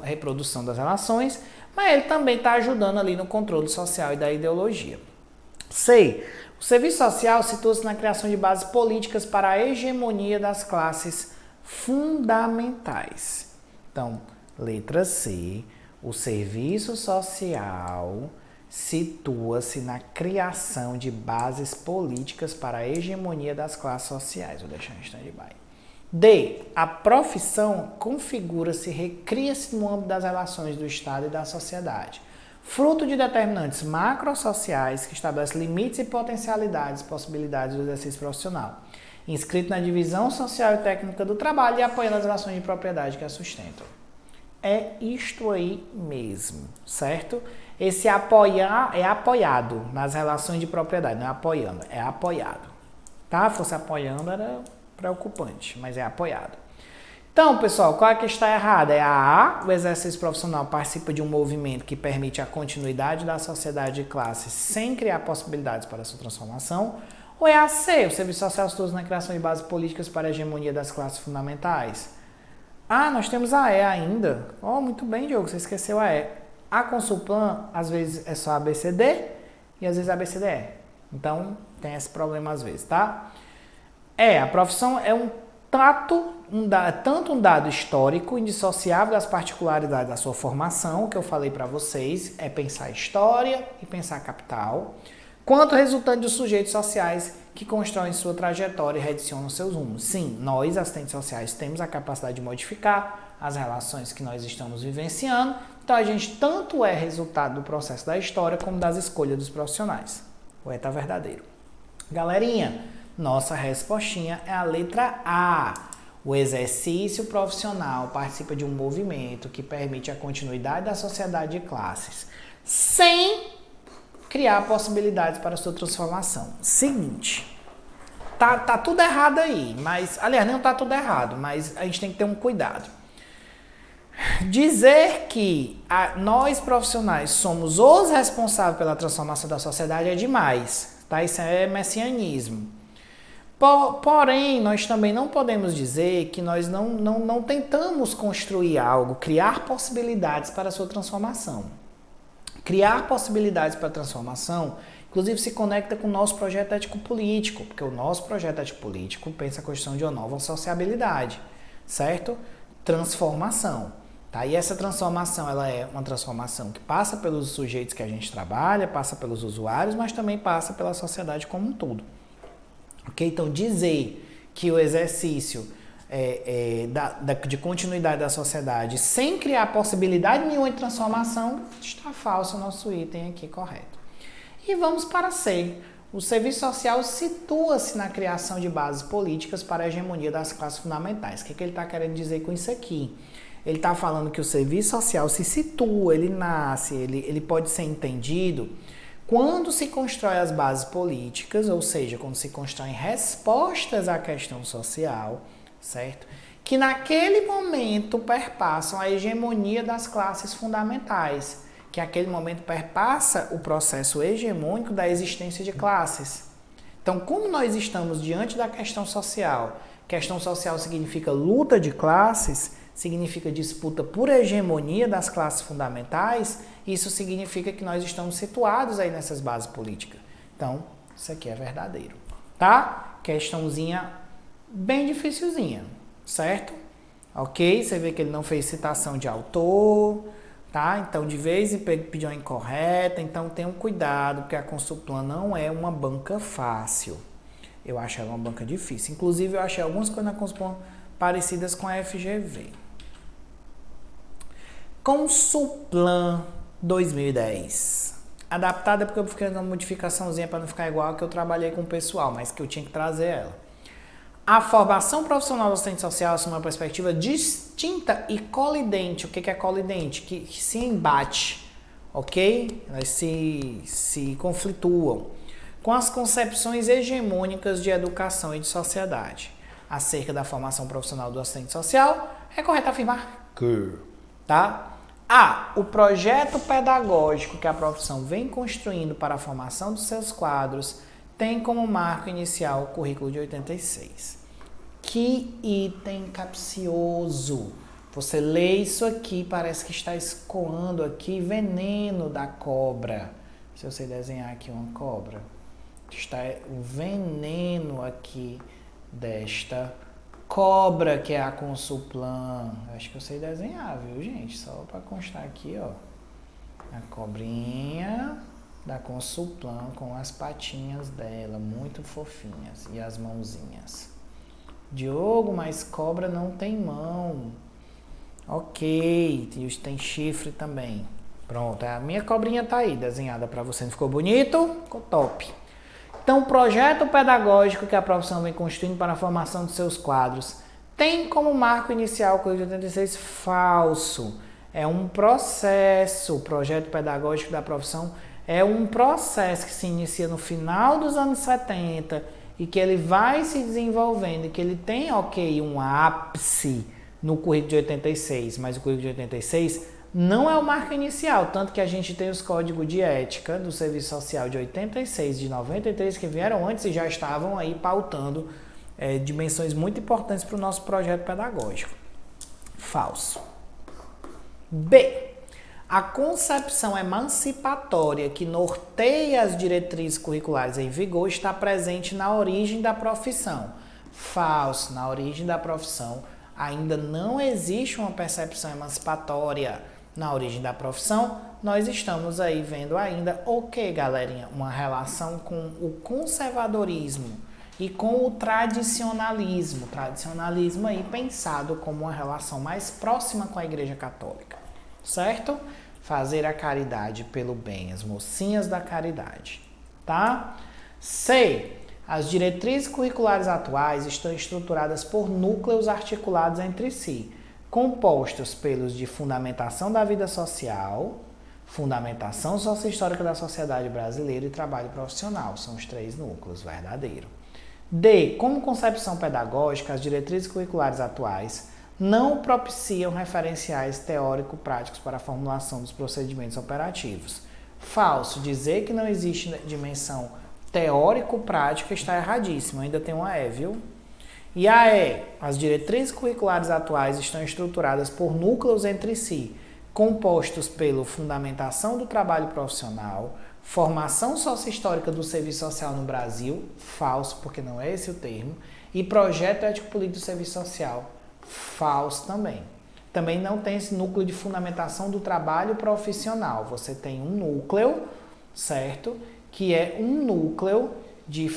reprodução das relações, mas ele também está ajudando ali no controle social e da ideologia. C. O serviço social situa-se na criação de bases políticas para a hegemonia das classes fundamentais. Então, letra C. O serviço social situa-se na criação de bases políticas para a hegemonia das classes sociais. Vou deixar em stand-by. D. A profissão configura-se e recria-se no âmbito das relações do Estado e da sociedade. Fruto de determinantes macrosociais que estabelecem limites e potencialidades, possibilidades do exercício profissional, inscrito na divisão social e técnica do trabalho e apoiando as relações de propriedade que a sustentam. É isto aí mesmo, certo? Esse apoiar é apoiado nas relações de propriedade, não é apoiando, é apoiado. Tá? Se fosse apoiando era preocupante, mas é apoiado. Então, pessoal, qual é que está errada? É a A, o exercício profissional participa de um movimento que permite a continuidade da sociedade de classe sem criar possibilidades para a sua transformação? Ou é a C, o serviço social situa-se na criação de bases políticas para a hegemonia das classes fundamentais? Ah, nós temos a E ainda. Oh, muito bem, Diogo, você esqueceu a E. A Consulplan, às vezes, é só ABCD e às vezes ABCDE. Então, tem esse problema às vezes, tá? A profissão é tanto um dado histórico indissociável das particularidades da sua formação, que eu falei para vocês, é pensar história e pensar capital, quanto resultante dos sujeitos sociais que constroem sua trajetória e redicionam seus rumos. Sim, nós, assistentes sociais, temos a capacidade de modificar as relações que nós estamos vivenciando, então a gente tanto é resultado do processo da história como das escolhas dos profissionais. O tá verdadeiro. Galerinha, nossa respostinha é a letra A. O exercício profissional participa de um movimento que permite a continuidade da sociedade de classes, sem criar possibilidades para sua transformação. Seguinte, tá tudo errado aí, mas, aliás, não tá tudo errado, mas a gente tem que ter um cuidado. Dizer que nós profissionais somos os responsáveis pela transformação da sociedade é demais, tá? Isso é messianismo. Porém, nós também não podemos dizer que nós não tentamos construir algo, criar possibilidades para a sua transformação. Criar possibilidades para a transformação, inclusive, se conecta com o nosso projeto ético-político, porque o nosso projeto ético-político pensa a construção de uma nova sociabilidade, certo? Transformação. Tá? E essa transformação, ela é uma transformação que passa pelos sujeitos que a gente trabalha, passa pelos usuários, mas também passa pela sociedade como um todo. Okay? Então, dizer que o exercício de continuidade da sociedade sem criar possibilidade nenhuma de transformação, está falso o nosso item aqui, correto. E vamos para C. O serviço social situa-se na criação de bases políticas para a hegemonia das classes fundamentais. O que ele está querendo dizer com isso aqui? Ele está falando que o serviço social se situa, ele nasce, ele pode ser entendido quando se constrói as bases políticas, ou seja, quando se constroem respostas à questão social, certo? Que naquele momento perpassam a hegemonia das classes fundamentais, que naquele momento perpassa o processo hegemônico da existência de classes. Então, como nós estamos diante da questão social significa luta de classes, significa disputa por hegemonia das classes fundamentais, isso significa que nós estamos situados aí nessas bases políticas. Então, isso aqui é verdadeiro, tá? Questãozinha bem dificilzinha, certo? Ok? Você vê que ele não fez citação de autor, tá? Então, de vez em quando pediu uma incorreta, então tenham cuidado, porque a Consulplan não é uma banca fácil. Eu acho ela uma banca difícil. Inclusive, eu achei algumas coisas na Consulplan parecidas com a FGV. Consulplan 2010. Adaptada porque eu fiquei uma modificaçãozinha para não ficar igual a que eu trabalhei com o pessoal, mas que eu tinha que trazer ela. A formação profissional do assistente social assume uma perspectiva distinta e colidente. O que é colidente? Que se embate, ok? Elas se conflituam com as concepções hegemônicas de educação e de sociedade. Acerca da formação profissional do assistente social, é correto afirmar que, tá? O projeto pedagógico que a profissão vem construindo para a formação dos seus quadros tem como marco inicial o currículo de 86. Que item capcioso! Você lê isso aqui, parece que está escoando aqui veneno da cobra. Se eu sei desenhar aqui uma cobra, está o veneno aqui desta cobra que é a Consulplan. Acho que eu sei desenhar, viu, gente? Só para constar aqui, ó. A cobrinha da Consulplan com as patinhas dela, muito fofinhas, e as mãozinhas. Diogo, mas cobra não tem mão. Ok, tem chifre também. Pronto, a minha cobrinha tá aí desenhada para você. Não ficou bonito? Ficou top. Então, o projeto pedagógico que a profissão vem construindo para a formação de seus quadros tem como marco inicial o currículo de 86 falso. É um processo, o projeto pedagógico da profissão é um processo que se inicia no final dos anos 70 e que ele vai se desenvolvendo e que ele tem, ok, um ápice no currículo de 86, mas o currículo de 86 não é o marco inicial, tanto que a gente tem os códigos de ética do Serviço Social de 86, de 93, que vieram antes e já estavam aí pautando dimensões muito importantes para o nosso projeto pedagógico. Falso. B. A concepção emancipatória que norteia as diretrizes curriculares em vigor está presente na origem da profissão. Falso. Na origem da profissão ainda não existe uma percepção emancipatória. Na origem da profissão, nós estamos aí vendo ainda, ok, galerinha, uma relação com o conservadorismo e com o tradicionalismo. Tradicionalismo aí pensado como uma relação mais próxima com a Igreja Católica, certo? Fazer a caridade pelo bem, as mocinhas da caridade, tá? C. As diretrizes curriculares atuais estão estruturadas por núcleos articulados entre si, compostos pelos de fundamentação da vida social, fundamentação sociohistórica da sociedade brasileira e trabalho profissional. São os 3 núcleos, verdadeiro. D. Como concepção pedagógica, as diretrizes curriculares atuais não propiciam referenciais teórico-práticos para a formulação dos procedimentos operativos. Falso. Dizer que não existe dimensão teórico-prática está erradíssimo. Ainda tem uma E, viu? E a E. As diretrizes curriculares atuais estão estruturadas por núcleos entre si, compostos pela fundamentação do trabalho profissional, formação sociohistórica do serviço social no Brasil, falso, porque não é esse o termo, e projeto ético-político do serviço social, falso também. Também não tem esse núcleo de fundamentação do trabalho profissional. Você tem um núcleo, certo? Que é um núcleo de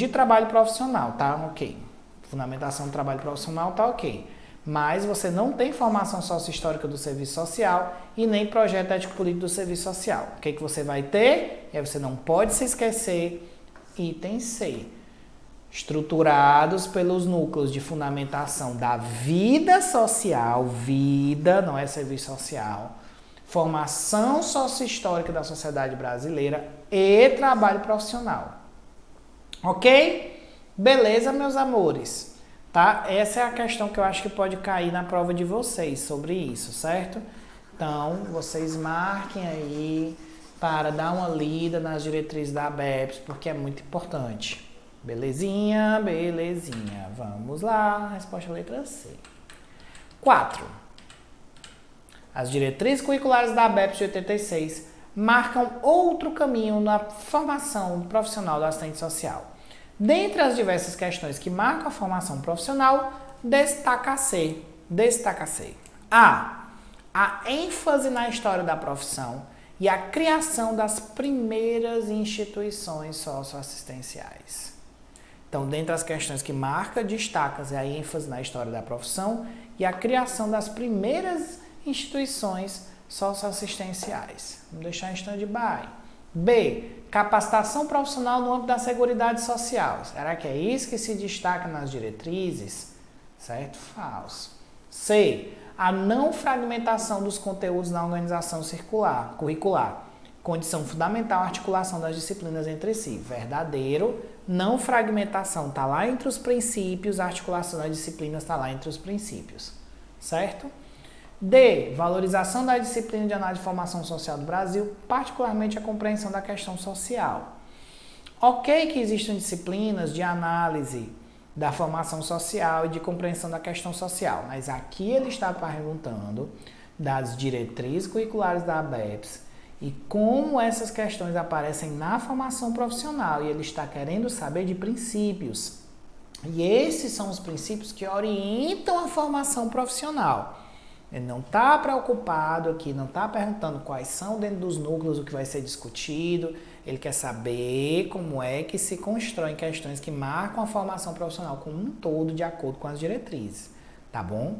trabalho profissional, tá? Ok. Fundamentação do trabalho profissional tá ok. mas você não tem formação sócio-histórica do serviço social e nem projeto ético-político do serviço social. O que você vai ter? Você não pode se esquecer, item C, estruturados pelos núcleos de fundamentação da vida social, vida, não é serviço social, formação sócio-histórica da sociedade brasileira e trabalho profissional. Ok? Beleza, meus amores? Tá? Essa é a questão que eu acho que pode cair na prova de vocês sobre isso, certo? Então, vocês marquem aí para dar uma lida nas diretrizes da ABEPS, porque é muito importante. Belezinha, belezinha. Vamos lá, resposta letra C. 4. As diretrizes curriculares da ABEPS de 86 marcam outro caminho na formação profissional do assistente social. Dentre as diversas questões que marcam a formação profissional, destaca-se a ênfase na história da profissão e a criação das primeiras instituições socioassistenciais. Então, dentre as questões que marca, destaca-se a ênfase na história da profissão e a criação das primeiras instituições socioassistenciais. Vamos deixar em stand-by. B. Capacitação profissional no âmbito da Seguridade Social. Será que é isso que se destaca nas diretrizes? Certo? Falso. C. A não fragmentação dos conteúdos na organização curricular. Condição fundamental a articulação das disciplinas entre si. Verdadeiro. Não fragmentação está lá entre os princípios, a articulação das disciplinas está lá entre os princípios. Certo? D. Valorização da disciplina de análise de formação social do Brasil, particularmente a compreensão da questão social. Ok que existem disciplinas de análise da formação social e de compreensão da questão social, mas aqui ele está perguntando das diretrizes curriculares da ABEPS e como essas questões aparecem na formação profissional, e ele está querendo saber de princípios. E esses são os princípios que orientam a formação profissional. Ele não está preocupado aqui, não está perguntando quais são dentro dos núcleos o que vai ser discutido. Ele quer saber como é que se constroem questões que marcam a formação profissional como um todo de acordo com as diretrizes. Tá bom?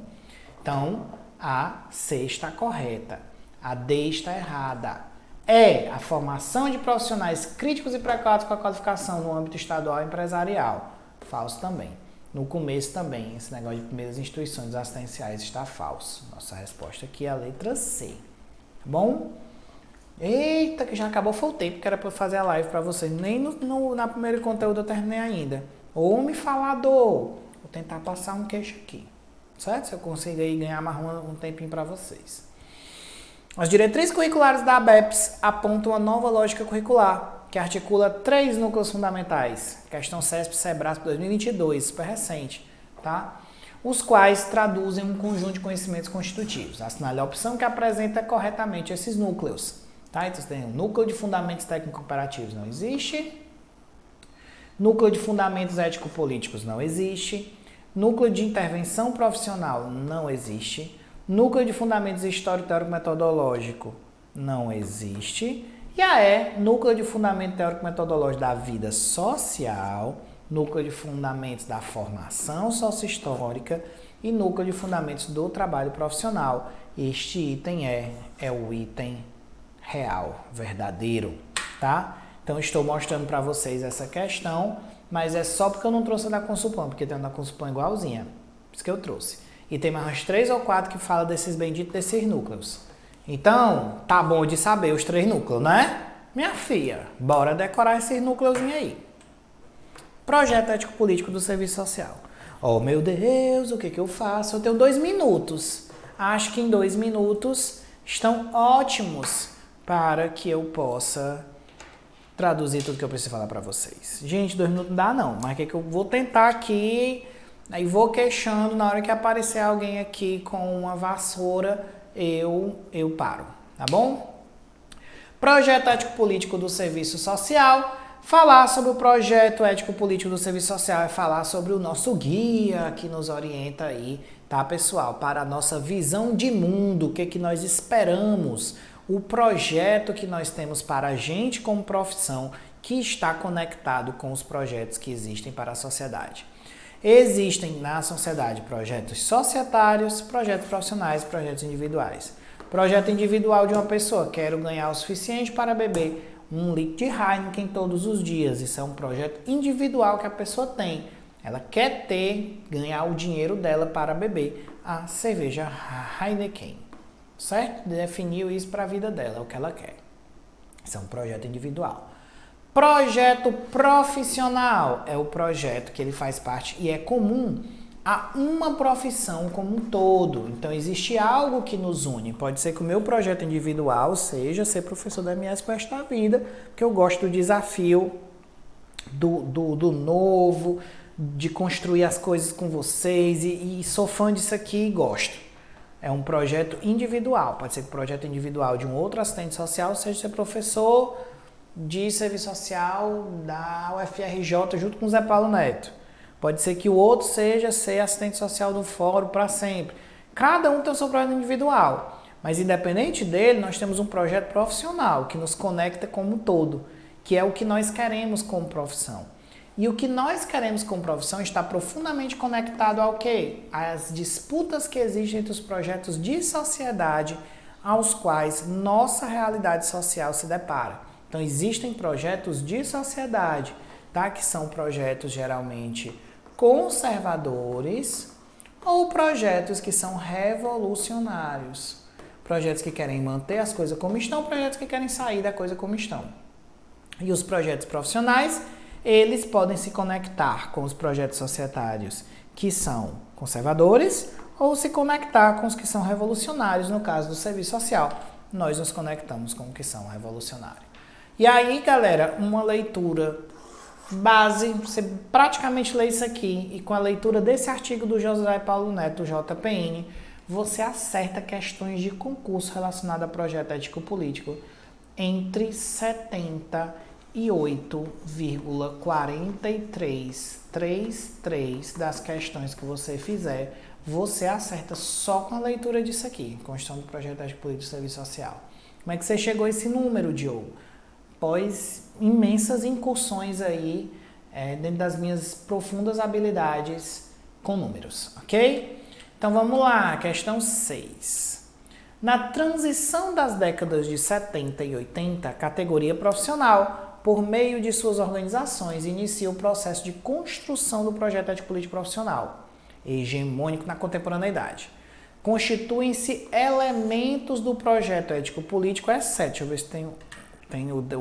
Então, a C está correta. A D está errada. É a formação de profissionais críticos e precários com a qualificação no âmbito estadual e empresarial. Falso também. No começo também, esse negócio de primeiras instituições assistenciais está falso. Nossa resposta aqui é a letra C. Tá bom? Eita, que já acabou, foi o tempo que era para fazer a live para vocês. Nem na primeiro conteúdo eu terminei ainda. Homem falador. Vou tentar passar um queixo aqui. Certo? Se eu conseguir aí ganhar mais um tempinho para vocês. As diretrizes curriculares da ABEPS apontam uma nova lógica curricular, que articula 3 núcleos fundamentais. Questão CESP-SEBRASP 2022, super recente, tá? Os quais traduzem um conjunto de conhecimentos constitutivos. Assinale a opção que apresenta corretamente esses núcleos. Tá? Então, você tem o núcleo de fundamentos técnico-operativos, não existe. Núcleo de fundamentos ético-políticos, não existe. Núcleo de intervenção profissional, não existe. Núcleo de fundamentos histórico-teórico-metodológico, não existe. E a E, núcleo de fundamento teórico-metodológico da vida social, núcleo de fundamentos da formação sócio-histórica e núcleo de fundamentos do trabalho profissional. Este item é o item real, verdadeiro, tá? Então, estou mostrando para vocês essa questão, mas é só porque eu não trouxe a da Consulpan, porque tem a da Consulpan igualzinha, por isso que eu trouxe. E tem mais umas 3 ou 4 que falam desses benditos desses núcleos. Então, tá bom de saber os 3 núcleos, né? Minha filha, bora decorar esses núcleozinhos aí. Projeto ético-político do serviço social. Oh, meu Deus, o que eu faço? Eu tenho 2 minutos. Acho que em 2 minutos estão ótimos para que eu possa traduzir tudo que eu preciso falar para vocês. Gente, 2 minutos não dá não, mas que eu vou tentar aqui, aí vou queixando, na hora que aparecer alguém aqui com uma vassoura, eu paro, tá bom? Projeto ético-político do serviço social. Falar sobre o projeto ético-político do serviço social é falar sobre o nosso guia que nos orienta aí, tá, pessoal? Para a nossa visão de mundo, o que nós esperamos, o projeto que nós temos para a gente como profissão que está conectado com os projetos que existem para a sociedade. Existem na sociedade projetos societários, projetos profissionais, projetos individuais. Projeto individual de uma pessoa, quero ganhar o suficiente para beber 1 litro de Heineken todos os dias. Isso é um projeto individual que a pessoa tem. Ela quer ganhar o dinheiro dela para beber a cerveja Heineken, certo? Definiu isso para a vida dela, é o que ela quer. Isso é um projeto individual. Projeto profissional é o projeto que ele faz parte e é comum a uma profissão como um todo. Então, existe algo que nos une. Pode ser que o meu projeto individual seja ser professor da MS para esta vida, porque eu gosto do desafio, do novo, de construir as coisas com vocês e sou fã disso aqui e gosto. É um projeto individual. Pode ser que o projeto individual de um outro assistente social seja ser professor de serviço social da UFRJ junto com o Zé Paulo Neto. Pode ser que o outro seja ser assistente social do fórum para sempre. Cada um tem o seu projeto individual. Mas independente dele, nós temos um projeto profissional que nos conecta como um todo, que é o que nós queremos como profissão. E o que nós queremos como profissão está profundamente conectado ao quê? Às disputas que existem entre os projetos de sociedade aos quais nossa realidade social se depara. Então, existem projetos de sociedade, tá? Que são projetos geralmente conservadores ou projetos que são revolucionários. Projetos que querem manter as coisas como estão, projetos que querem sair da coisa como estão. E os projetos profissionais, eles podem se conectar com os projetos societários que são conservadores ou se conectar com os que são revolucionários, no caso do serviço social. Nós nos conectamos com os que são revolucionários. E aí, galera, uma leitura base, você praticamente lê isso aqui e com a leitura desse artigo do José Paulo Neto, JPN, você acerta questões de concurso relacionado a projeto ético-político entre 78,4333 das questões que você fizer, você acerta só com a leitura disso aqui, Constituição do Projeto Ético-Político de Serviço Social. Como é que você chegou a esse número, Diogo? Após imensas incursões aí, dentro das minhas profundas habilidades com números, ok? Então vamos lá, questão 6. Na transição das décadas de 70 e 80, a categoria profissional, por meio de suas organizações, inicia o processo de construção do projeto ético-político profissional, hegemônico na contemporaneidade. Constituem-se elementos do projeto ético-político, exceto, deixa eu ver se tem o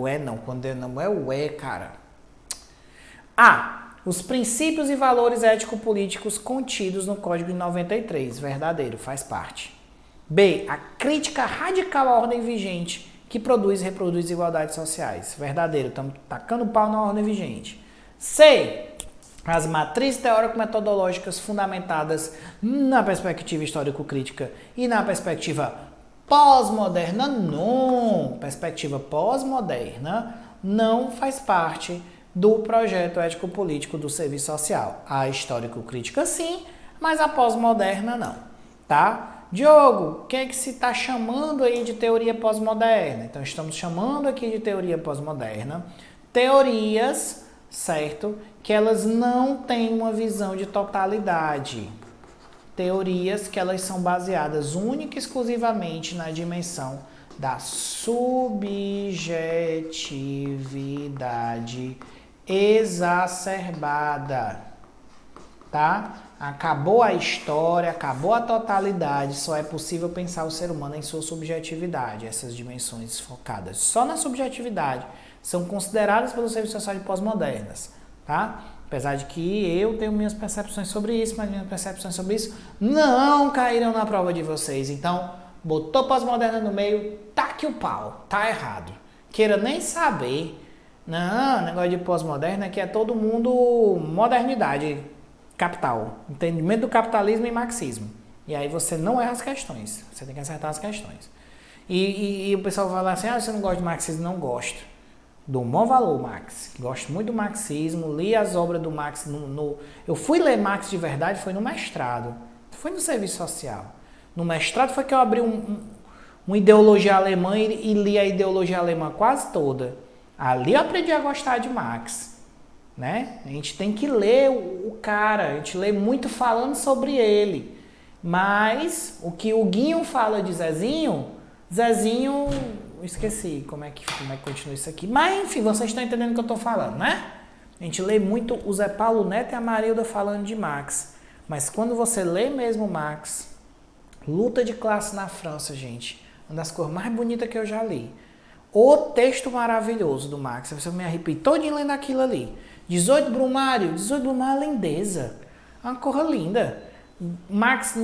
E não, quando não é o E, cara. A. Os princípios e valores ético-políticos contidos no Código de 93, verdadeiro, faz parte. B. A crítica radical à ordem vigente, que produz e reproduz desigualdades sociais, verdadeiro, estamos tacando pau na ordem vigente. C. As matrizes teórico-metodológicas fundamentadas na perspectiva histórico-crítica e na perspectiva pós-moderna, não. Perspectiva pós-moderna não faz parte do projeto ético-político do serviço social. A histórico-crítica sim, mas a pós-moderna não, tá? Diogo, o que é que se está chamando aí de teoria pós-moderna? Então, estamos chamando aqui de teoria pós-moderna teorias, certo? Que elas não têm uma visão de totalidade. Teorias que elas são baseadas única e exclusivamente na dimensão da subjetividade exacerbada, tá? Acabou a história, acabou a totalidade, só é possível pensar o ser humano em sua subjetividade. Essas dimensões focadas só na subjetividade são consideradas pelos serviços sociais pós-modernas, tá? Apesar de que eu tenho minhas percepções sobre isso, mas minhas percepções sobre isso não caíram na prova de vocês. Então, botou pós-moderna no meio, taque o pau, tá errado. Queira nem saber. Não, negócio de pós-moderna é que é todo mundo modernidade, capital, entendimento do capitalismo e marxismo. E aí você não erra as questões, você tem que acertar as questões. E o pessoal fala assim, você não gosta de marxismo? Não gosto. Dou um bom valor, Marx. Gosto muito do marxismo, li as obras do Marx. Eu fui ler Marx de verdade, foi no mestrado. Foi no serviço social. No mestrado foi que eu abri uma ideologia alemã e li a ideologia alemã quase toda. Ali eu aprendi a gostar de Marx. né? A gente tem que ler o cara, a gente lê muito falando sobre ele. Mas o que o Guinho fala de Zezinho, esqueci como é que continua isso aqui. Mas enfim, vocês estão entendendo o que eu estou falando, né? A gente lê muito o Zé Paulo Neto e a Marilda falando de Marx. Mas quando você lê mesmo Marx, Luta de Classe na França, gente, uma das coisas mais bonitas que eu já li. O texto maravilhoso do Marx, você me arrepia todinho lendo aquilo ali. 18 Brumário é lindeza. É uma coisa linda. Marx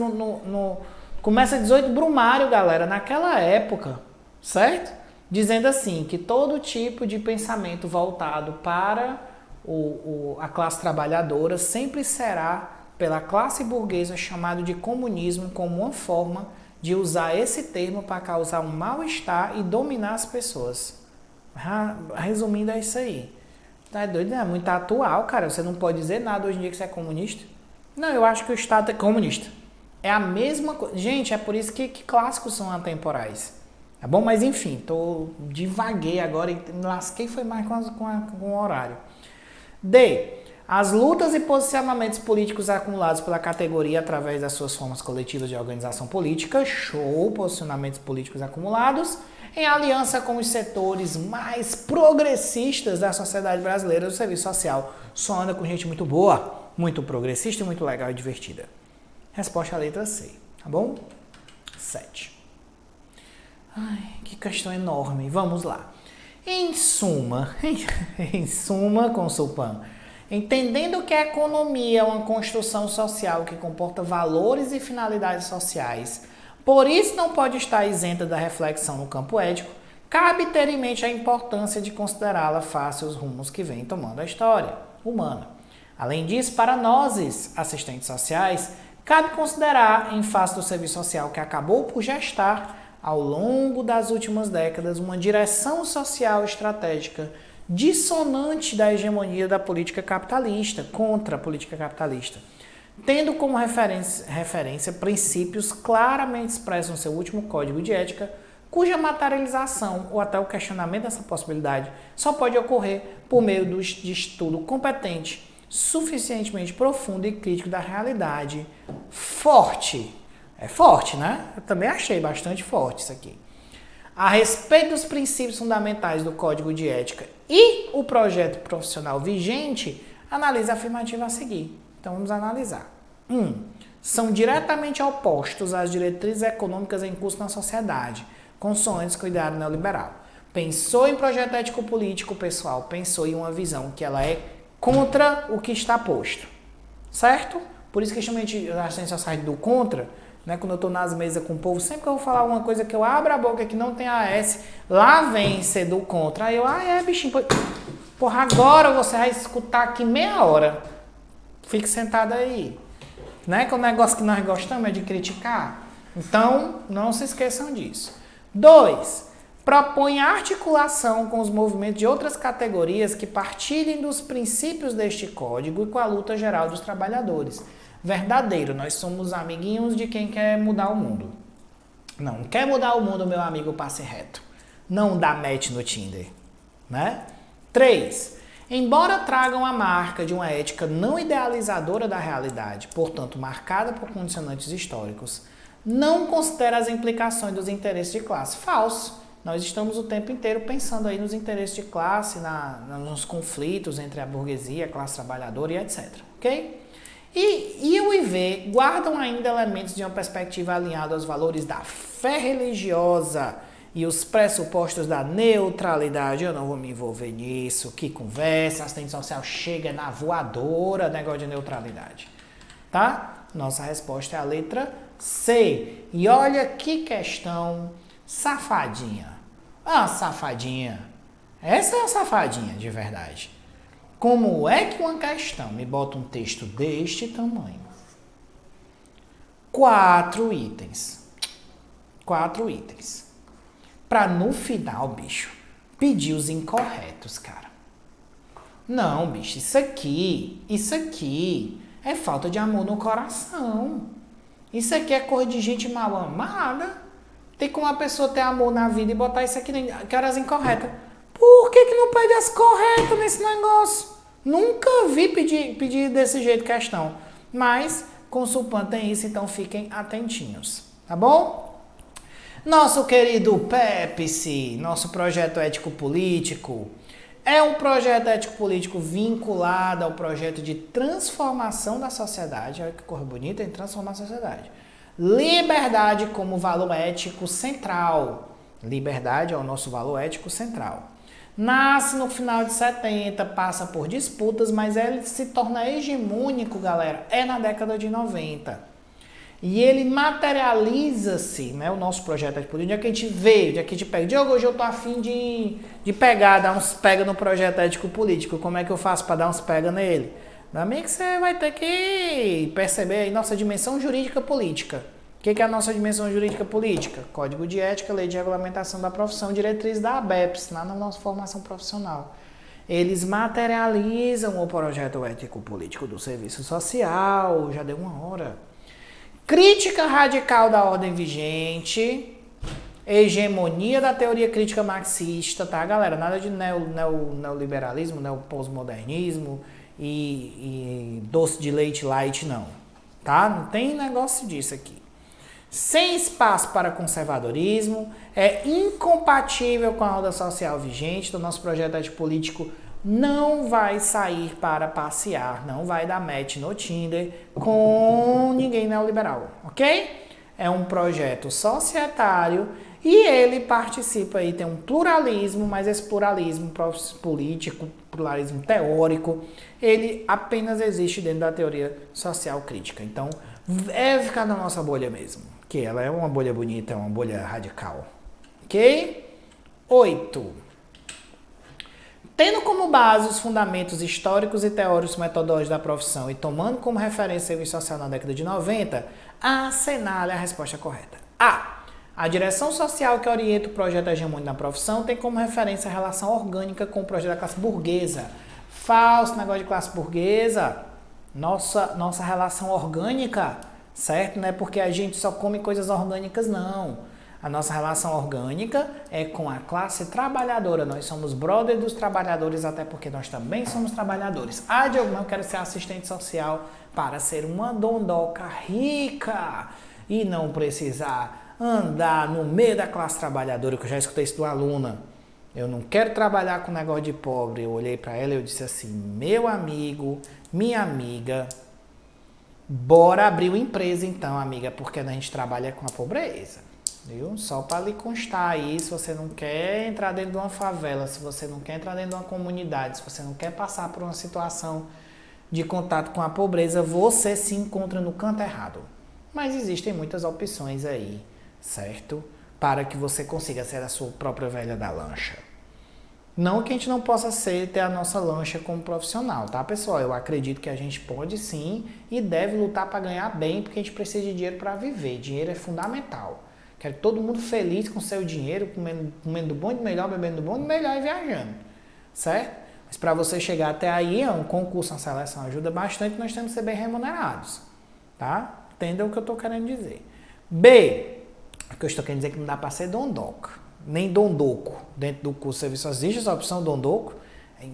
começa 18 Brumário, galera, naquela época, certo? Dizendo assim, que todo tipo de pensamento voltado para a classe trabalhadora sempre será, pela classe burguesa, chamado de comunismo como uma forma de usar esse termo para causar um mal-estar e dominar as pessoas. Resumindo, é isso aí. Tá doido? É muito atual, cara. Você não pode dizer nada hoje em dia que você é comunista. Não, eu acho que o Estado é comunista. É a mesma coisa. Gente, é por isso que clássicos são atemporais. Tá bom? Mas enfim, divaguei agora e me lasquei foi mais com o horário. D. As lutas e posicionamentos políticos acumulados pela categoria através das suas formas coletivas de organização política, posicionamentos políticos acumulados, em aliança com os setores mais progressistas da sociedade brasileira, do serviço social, só anda com gente muito boa, muito progressista e muito legal e divertida. Resposta à letra C, tá bom? 7. Ai, que questão enorme. Vamos lá. Em suma, com Supan, entendendo que a economia é uma construção social que comporta valores e finalidades sociais, por isso não pode estar isenta da reflexão no campo ético, cabe ter em mente a importância de considerá-la face aos rumos que vem tomando a história humana. Além disso, para nós, assistentes sociais, cabe considerar, em face do serviço social que acabou por gestar, ao longo das últimas décadas, uma direção social estratégica dissonante da hegemonia da política capitalista, contra a política capitalista, tendo como referência princípios claramente expressos no seu último código de ética, cuja materialização ou até o questionamento dessa possibilidade só pode ocorrer por meio de estudo competente, suficientemente profundo e crítico da realidade forte. É forte, né? Eu também achei bastante forte isso aqui. A respeito dos princípios fundamentais do Código de Ética e o projeto profissional vigente, analise a afirmativa a seguir. Então vamos analisar. 1. São diretamente opostos às diretrizes econômicas em curso na sociedade, consoantes com o ideário neoliberal. Pensou em projeto ético-político, pessoal, pensou em uma visão que ela é contra o que está posto. Certo? Por isso que justamente a assistência social do contra, né, quando eu estou nas mesas com o povo, sempre que eu vou falar uma coisa que eu abro a boca que não tem AS, lá vem ser do contra. Aí eu, bichinho, porra, agora você vai escutar aqui meia hora. Fique sentado aí. Né? Que o negócio que nós gostamos é de criticar. Então, não se esqueçam disso. 2. Propõe articulação com os movimentos de outras categorias que partilhem dos princípios deste código e com a luta geral dos trabalhadores. Verdadeiro, nós somos amiguinhos de quem quer mudar o mundo. Não quer mudar o mundo, meu amigo, passe reto. Não dá match no Tinder. Né? 3. Embora tragam a marca de uma ética não idealizadora da realidade, portanto marcada por condicionantes históricos, não considera as implicações dos interesses de classe. Falso. Nós estamos o tempo inteiro pensando aí nos interesses de classe, nos conflitos entre a burguesia, a classe trabalhadora e etc. Ok? E o IV guardam ainda elementos de uma perspectiva alinhada aos valores da fé religiosa e os pressupostos da neutralidade. Eu não vou me envolver nisso. Que conversa, assistente social chega na voadora, negócio de neutralidade. Tá? Nossa resposta é a letra C. E olha que questão safadinha. Ah, safadinha. Essa é a safadinha de verdade. Como é que uma questão me bota um texto deste tamanho? 4 itens. 4 itens. Pra no final, bicho, pedir os incorretos, cara. Não, bicho, isso aqui é falta de amor no coração. Isso aqui é coisa de gente mal amada. Tem como uma pessoa ter amor na vida e botar isso aqui que eram as incorretas. Por que não pede as corretas nesse negócio? Nunca vi pedir desse jeito questão. Mas Consulpan tem isso, então fiquem atentinhos. Tá bom? Nosso querido PEPSE, nosso projeto ético-político, é um projeto ético-político vinculado ao projeto de transformação da sociedade. Olha que cor bonita, em transformar a sociedade. Liberdade como valor ético central. Liberdade é o nosso valor ético central. Nasce no final de 70, passa por disputas, mas ele se torna hegemônico, galera, é na década de 90. E ele materializa-se, né, o nosso projeto ético político, onde é que a gente vê, onde é que a gente pega. Diogo, hoje eu tô afim de pegar, dar uns pega no projeto ético político. Como é que eu faço para dar uns pega nele? Meu amigo, você vai ter que perceber aí nossa dimensão jurídica política. O que é a nossa dimensão jurídica política? Código de Ética, Lei de Regulamentação da Profissão, diretriz da ABEPS, lá na nossa formação profissional. Eles materializam o projeto ético político do serviço social, já deu uma hora. Crítica radical da ordem vigente, hegemonia da teoria crítica marxista, tá, galera? Nada de neoliberalismo, pós-modernismo e doce de leite light, não. Tá? Não tem negócio disso aqui. Sem espaço para conservadorismo, é incompatível com a ordem social vigente, então nosso projeto ético político não vai sair para passear, não vai dar match no Tinder com ninguém neoliberal, ok? É um projeto societário e ele participa aí, tem um pluralismo, mas esse pluralismo político, pluralismo teórico, ele apenas existe dentro da teoria social crítica. Então, é ficar na nossa bolha mesmo, que ela é uma bolha bonita, é uma bolha radical, ok? 8. Tendo como base os fundamentos históricos e teóricos metodológicos da profissão e tomando como referência o serviço social na década de 90, assinale a resposta correta. A. A direção social que orienta o projeto hegemônico na profissão tem como referência a relação orgânica com o projeto da classe burguesa. Falso negócio de classe burguesa. Nossa relação orgânica, certo? Não é porque a gente só come coisas orgânicas, não. A nossa relação orgânica é com a classe trabalhadora. Nós somos brother dos trabalhadores, até porque nós também somos trabalhadores. Ah, Diogo, eu quero ser assistente social para ser uma dondoca rica e não precisar andar no meio da classe trabalhadora, que eu já escutei isso de uma aluna. Eu não quero trabalhar com negócio de pobre. Eu olhei para ela e eu disse assim, meu amigo, minha amiga, bora abrir uma empresa então, amiga, porque a gente trabalha com a pobreza. Viu? Só para lhe constar aí, se você não quer entrar dentro de uma favela, se você não quer entrar dentro de uma comunidade, se você não quer passar por uma situação de contato com a pobreza, você se encontra no canto errado. Mas existem muitas opções aí, certo? Para que você consiga ser a sua própria velha da lancha. Não que a gente não possa ter a nossa lancha como profissional, tá, pessoal? Eu acredito que a gente pode sim e deve lutar para ganhar bem, porque a gente precisa de dinheiro para viver. Dinheiro é fundamental. Quero todo mundo feliz com seu dinheiro, comendo do bom e do melhor, bebendo do bom e do melhor e viajando, certo? Mas para você chegar até aí, é um concurso, uma seleção ajuda bastante, nós temos que ser bem remunerados, tá? Entendam o que eu estou querendo dizer. B, o que eu estou querendo dizer é que não dá para ser dondoca, nem dondoco. Dentro do curso de serviço existe essa opção dondoco, é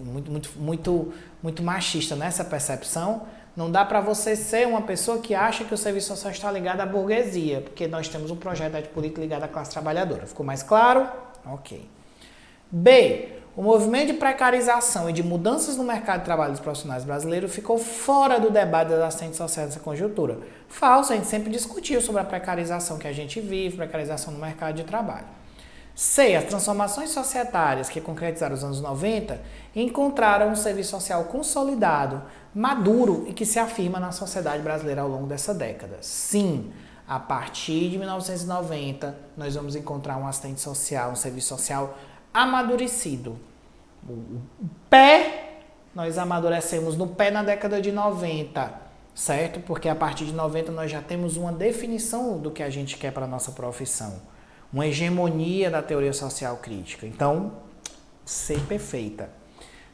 muito machista nessa percepção. Não dá para você ser uma pessoa que acha que o serviço social está ligado à burguesia, porque nós temos um projeto de política ligado à classe trabalhadora. Ficou mais claro? Ok. B. O movimento de precarização e de mudanças no mercado de trabalho dos profissionais brasileiros ficou fora do debate das assistentes sociais nessa conjuntura. Falso, a gente sempre discutiu sobre a precarização que a gente vive, precarização no mercado de trabalho. C. As transformações societárias que concretizaram os anos 90 encontraram um serviço social consolidado, maduro e que se afirma na sociedade brasileira ao longo dessa década. Sim, a partir de 1990 nós vamos encontrar um assistente social, um serviço social amadurecido. O pé, nós amadurecemos no pé na década de 90, certo? Porque a partir de 90 nós já temos uma definição do que a gente quer para a nossa profissão. Uma hegemonia da teoria social crítica. Então, ser perfeita.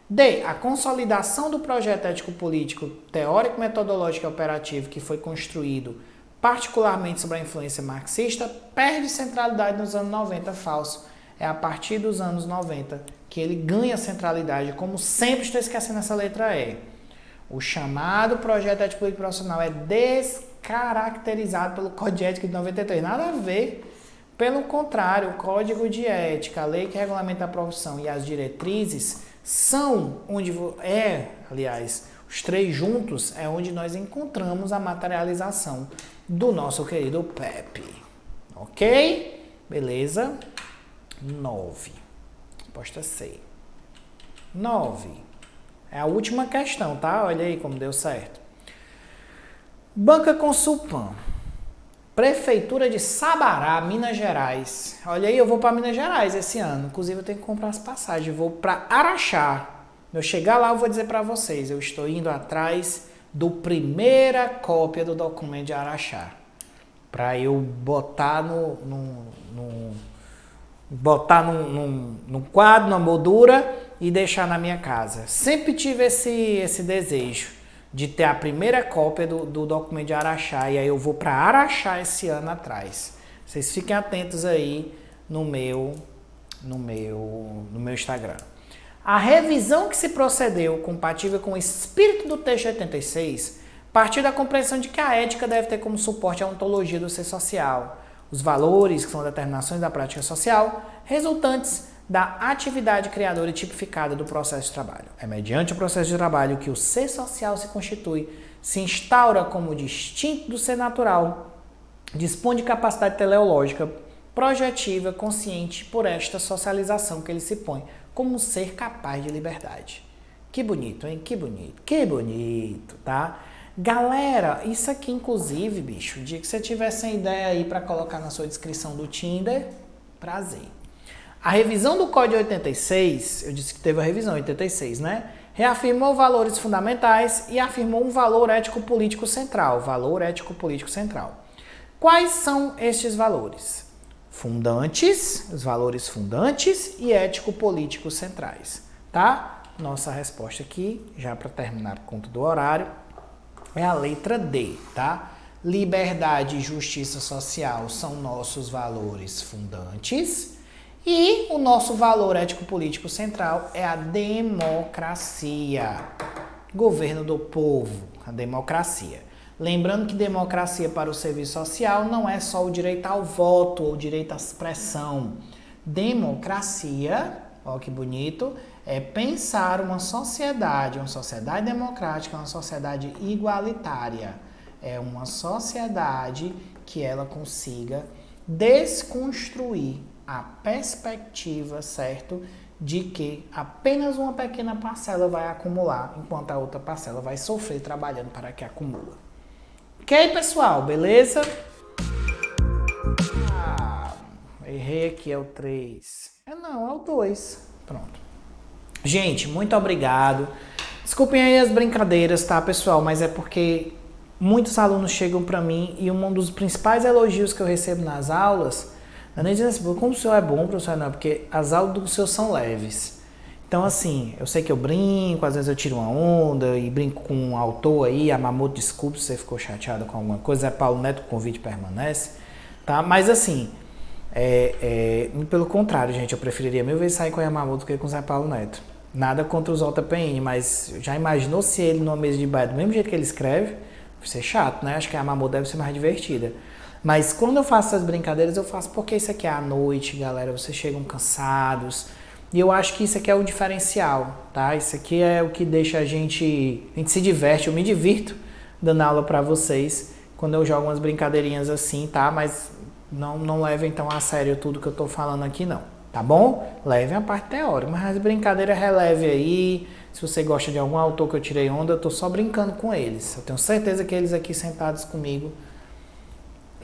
D. A consolidação do projeto ético-político teórico, metodológico e operativo que foi construído particularmente sobre a influência marxista perde centralidade nos anos 90. Falso. É a partir dos anos 90 que ele ganha centralidade, como sempre estou esquecendo essa letra E. O chamado projeto de ética política profissional é descaracterizado pelo Código de Ética de 93. Nada a ver. Pelo contrário, o Código de Ética, a lei que regulamenta a profissão e as diretrizes são onde aliás, os três juntos é onde nós encontramos a materialização do nosso querido PEP. Ok? Beleza? 9. Resposta C. 9. É a última questão, tá? Olha aí como deu certo. Banca Consulpan. Prefeitura de Sabará, Minas Gerais. Olha aí, eu vou para Minas Gerais esse ano. Inclusive, eu tenho que comprar as passagens. Vou para Araxá. Eu chegar lá, eu vou dizer para vocês. Eu estou indo atrás do primeira cópia do documento de Araxá. Para eu botar num quadro, numa moldura e deixar na minha casa. Sempre tive esse desejo de ter a primeira cópia do documento de Araxá, e aí eu vou para Araxá esse ano atrás. Vocês fiquem atentos aí no meu Instagram. A revisão que se procedeu, compatível com o espírito do texto 86, partiu da compreensão de que a ética deve ter como suporte a ontologia do ser social, os valores, que são determinações da prática social, resultantes da atividade criadora e tipificada do processo de trabalho. É mediante o processo de trabalho que o ser social se constitui, se instaura como distinto do ser natural, dispõe de capacidade teleológica, projetiva, consciente por esta socialização que ele se põe como um ser capaz de liberdade. Que bonito, hein? Que bonito. Que bonito, tá? Galera, isso aqui inclusive, bicho, o dia que você tiver essa ideia aí para colocar na sua descrição do Tinder, prazer. A revisão do Código 86, eu disse que teve a revisão 86, né? Reafirmou valores fundamentais e afirmou um valor ético-político central. Valor ético-político central. Quais são estes valores? Fundantes, os valores fundantes e ético-políticos centrais, tá? Nossa resposta aqui, já para terminar por conta do horário, é a letra D, tá? Liberdade e justiça social são nossos valores fundantes. E o nosso valor ético-político central é a democracia. Governo do povo, a democracia. Lembrando que democracia para o serviço social não é só o direito ao voto ou o direito à expressão. Democracia, ó que bonito, é pensar uma sociedade democrática, uma sociedade igualitária. É uma sociedade que ela consiga desconstruir a perspectiva, certo, de que apenas uma pequena parcela vai acumular, enquanto a outra parcela vai sofrer trabalhando para que acumula. Ok, pessoal? Beleza? Errei aqui, é o 3. Não, é o 2. Pronto. Gente, muito obrigado. Desculpem aí as brincadeiras, tá, pessoal? Mas é porque muitos alunos chegam para mim e um dos principais elogios que eu recebo nas aulas não é nem dizendo assim, como o senhor é bom, professor, não, porque as aulas do senhor são leves. Então, assim, eu sei que eu brinco, às vezes eu tiro uma onda e brinco com um autor aí, Yamamoto, desculpe se você ficou chateado com alguma coisa, é Paulo Neto, o convite permanece, tá? Mas, assim, pelo contrário, gente, eu preferiria mil vezes sair com o Yamamoto do que com o Zé Paulo Neto. Nada contra os JPN, mas já imaginou se ele numa mesa de bar, do mesmo jeito que ele escreve, vai ser chato, né? Acho que a Yamamoto deve ser mais divertida. Mas quando eu faço essas brincadeiras, eu faço porque isso aqui é à noite, galera, vocês chegam cansados. E eu acho que isso aqui é o diferencial, tá? Isso aqui é o que deixa a gente se diverte, eu me divirto dando aula pra vocês quando eu jogo umas brincadeirinhas assim, tá? Mas não levem então a sério tudo que eu tô falando aqui não, tá bom? Levem a parte teórica, mas as brincadeiras releve aí. Se você gosta de algum autor que eu tirei onda, eu tô só brincando com eles. Eu tenho certeza que eles aqui sentados comigo...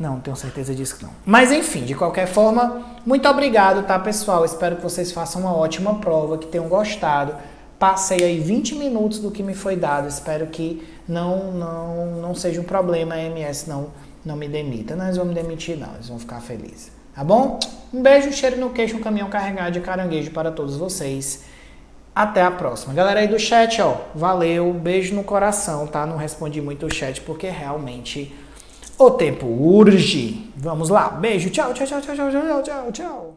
Não tenho certeza disso que não. Mas enfim, de qualquer forma, muito obrigado, tá, pessoal? Espero que vocês façam uma ótima prova, que tenham gostado. Passei aí 20 minutos do que me foi dado. Espero que não seja um problema a MS não me demita. Não, eles vão me demitir não, eles vão ficar felizes. Tá bom? Um beijo, um cheiro no queixo, um caminhão carregado de caranguejo para todos vocês. Até a próxima. Galera aí do chat, ó, valeu, beijo no coração, tá? Não respondi muito o chat porque realmente... o tempo urge. Vamos lá. Beijo. Tchau, tchau, tchau, tchau, tchau, tchau, tchau.